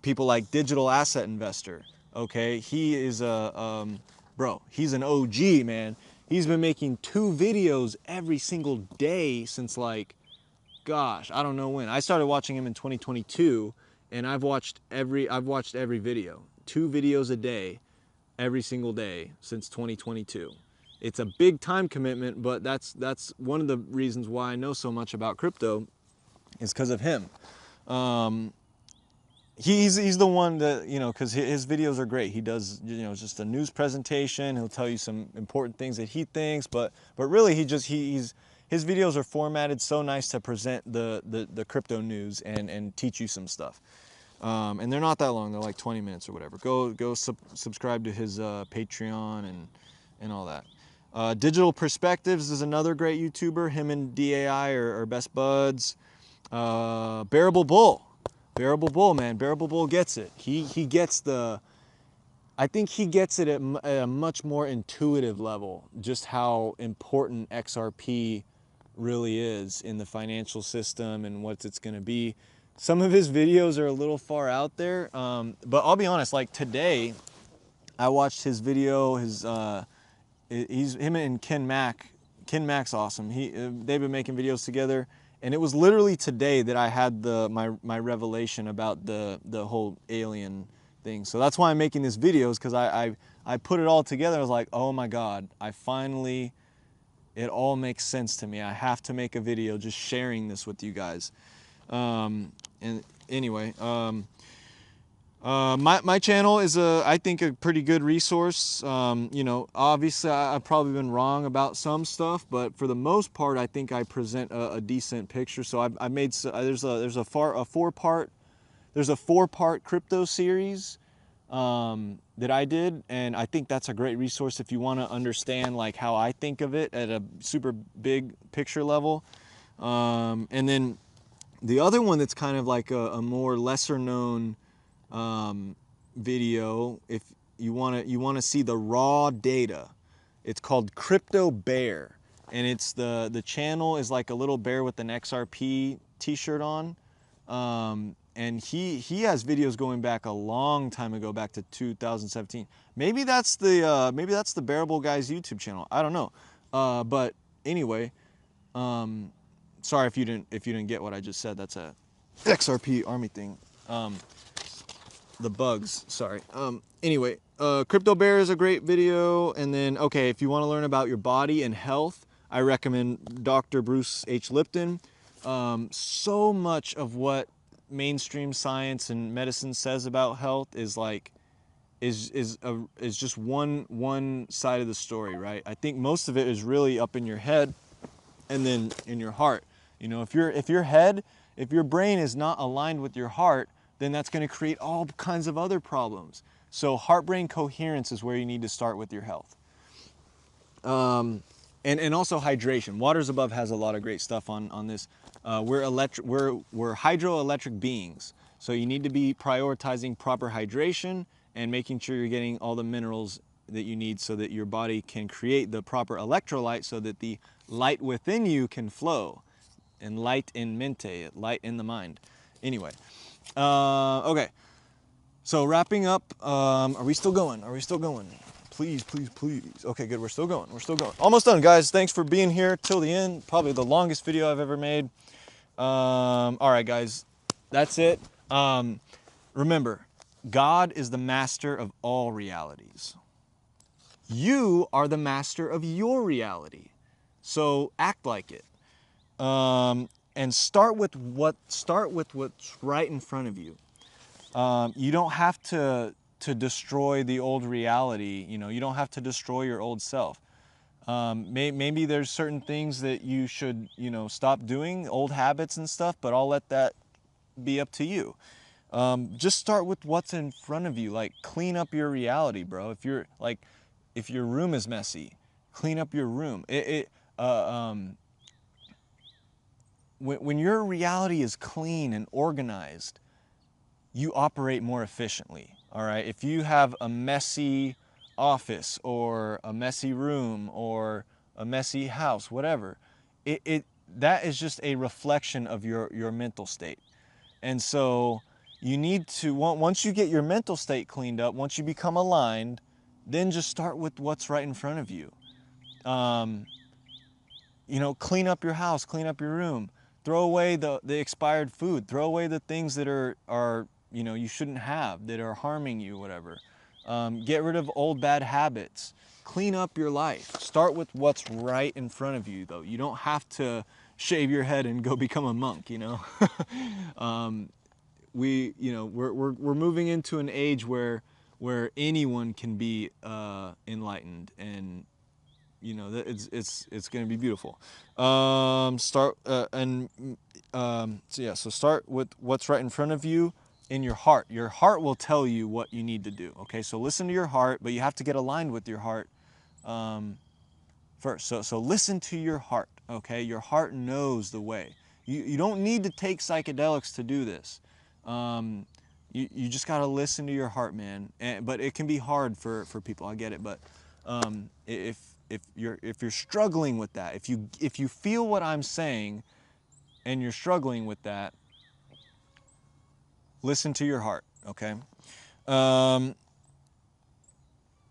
people like Digital Asset Investor. Okay, he is he's an OG, man. He's been making 2 videos every single day since gosh, I don't know when. I started watching him in 2022, and I've watched every video. 2 videos a day, every single day since 2022. It's a big time commitment, but that's one of the reasons why I know so much about crypto is because of him. He's the one that, because his videos are great. He does, just a news presentation. He'll tell you some important things that he thinks, but really his videos are formatted so nice to present the crypto news and teach you some stuff. And they're not that long. They're like 20 minutes or whatever. Go subscribe to his Patreon and all that. Digital Perspectives is another great YouTuber. Him and DAI are best buds. Bearable Bull, man. Bearable Bull gets it. He gets I think he gets it at a much more intuitive level, just how important XRP really is in the financial system and what it's going to be. Some of his videos are a little far out there, but I'll be honest, like today I watched his video. Him and Ken Mac's awesome. They've been making videos together, and it was literally today that I had my revelation about the whole alien things. So that's why I'm making this video, is because I put it all together. I was like, oh my God, it all makes sense to me. I have to make a video just sharing this with you guys. And anyway, my channel is I think a pretty good resource. You know, obviously I've probably been wrong about some stuff, but for the most part, I think I present a decent picture. So I made, there's a four-part crypto series that I did, and I think that's a great resource if you want to understand like how I think of it at a super big picture level. And then the other one that's kind of like a more lesser known video, if you want to see the raw data, it's called Crypto Bear, and it's the channel is like a little bear with an XRP t-shirt on. And he has videos going back a long time ago, back to 2017. Maybe that's the Bearable Guys YouTube channel. I don't know. But anyway, sorry if you didn't get what I just said. That's a XRP army thing. The bugs. Sorry. Anyway, Crypto Bear is a great video. And then, okay, if you want to learn about your body and health, I recommend Dr. Bruce H. Lipton. So much of what mainstream science and medicine says about health is just one side of the story, right? I think most of it is really up in your head and then in your heart. You know, if your brain is not aligned with your heart, then that's going to create all kinds of other problems. So heart-brain coherence is where you need to start with your health. And also hydration. Waters Above has a lot of great stuff on this. We're hydroelectric beings, so you need to be prioritizing proper hydration and making sure you're getting all the minerals that you need so that your body can create the proper electrolyte so that the light within you can flow. And light in mente, light in the mind. Anyway, okay. So wrapping up, are we still going? Are we still going? Please, please, please. Okay, good. We're still going. We're still going. Almost done, guys. Thanks for being here till the end. Probably the longest video I've ever made. All right, guys. That's it. Remember, God is the master of all realities. You are the master of your reality. So act like it. And start with what's right in front of you. You don't have to destroy the old reality. You know, you don't have to destroy your old self. Maybe there's certain things that you should, you know, stop doing, old habits and stuff, but I'll let that be up to you. Just start with what's in front of you. Like, clean up your reality, bro. If your room is messy, clean up your room. When your reality is clean and organized, you operate more efficiently. All right, if you have a messy office or a messy room or a messy house, whatever, that is just a reflection of your mental state. And so you need to, once you get your mental state cleaned up, once you become aligned, then just start with what's right in front of you. You know, clean up your house, clean up your room, throw away the expired food, throw away the things that are you know, you shouldn't have, that are harming you, whatever. Get rid of old bad habits. Clean up your life. Start with what's right in front of you, though. You don't have to shave your head and go become a monk, you know. We're moving into an age where anyone can be enlightened, and you know that it's going to be beautiful. So start with what's right in front of you. In your heart. Your heart will tell you what you need to do. Okay, so listen to your heart, but you have to get aligned with your heart first. So listen to your heart. Okay, your heart knows the way. You don't need to take psychedelics to do this. You just got to listen to your heart, man. But it can be hard for people. I get it. But if you're struggling with that, if you feel what I'm saying, and you're struggling with that, listen to your heart, okay?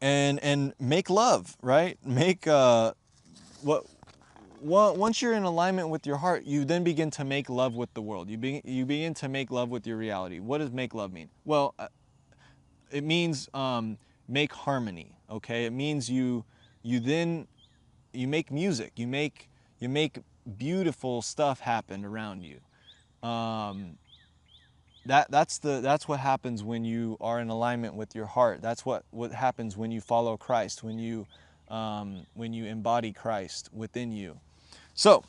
And make love, right? Once you're in alignment with your heart, you then begin to make love with the world. You begin to make love with your reality. What does make love mean? Well, it means make harmony. Okay, it means you make music. You make beautiful stuff happen around you. That's what happens when you are in alignment with your heart. That's what happens when you follow Christ, when you embody Christ within you. So,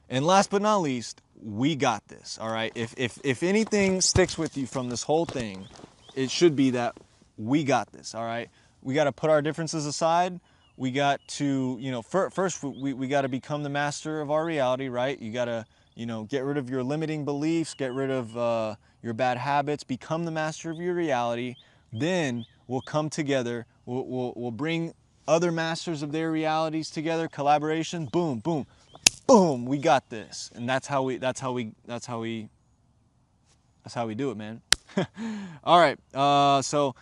and last but not least, we got this. All right. If anything sticks with you from this whole thing, it should be that we got this. All right. We got to put our differences aside. We got to, you know, first we got to become the master of our reality, right? You got to, you know, get rid of your limiting beliefs, get rid of your bad habits, become the master of your reality. Then we'll come together. We'll bring other masters of their realities together. Collaboration. Boom, boom, boom. We got this, and that's how we do it, man. All right. So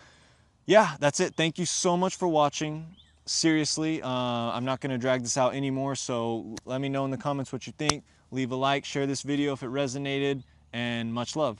yeah, that's it. Thank you so much for watching. Seriously, I'm not going to drag this out anymore, so let me know in the comments what you think. Leave a like, share this video if it resonated, and much love.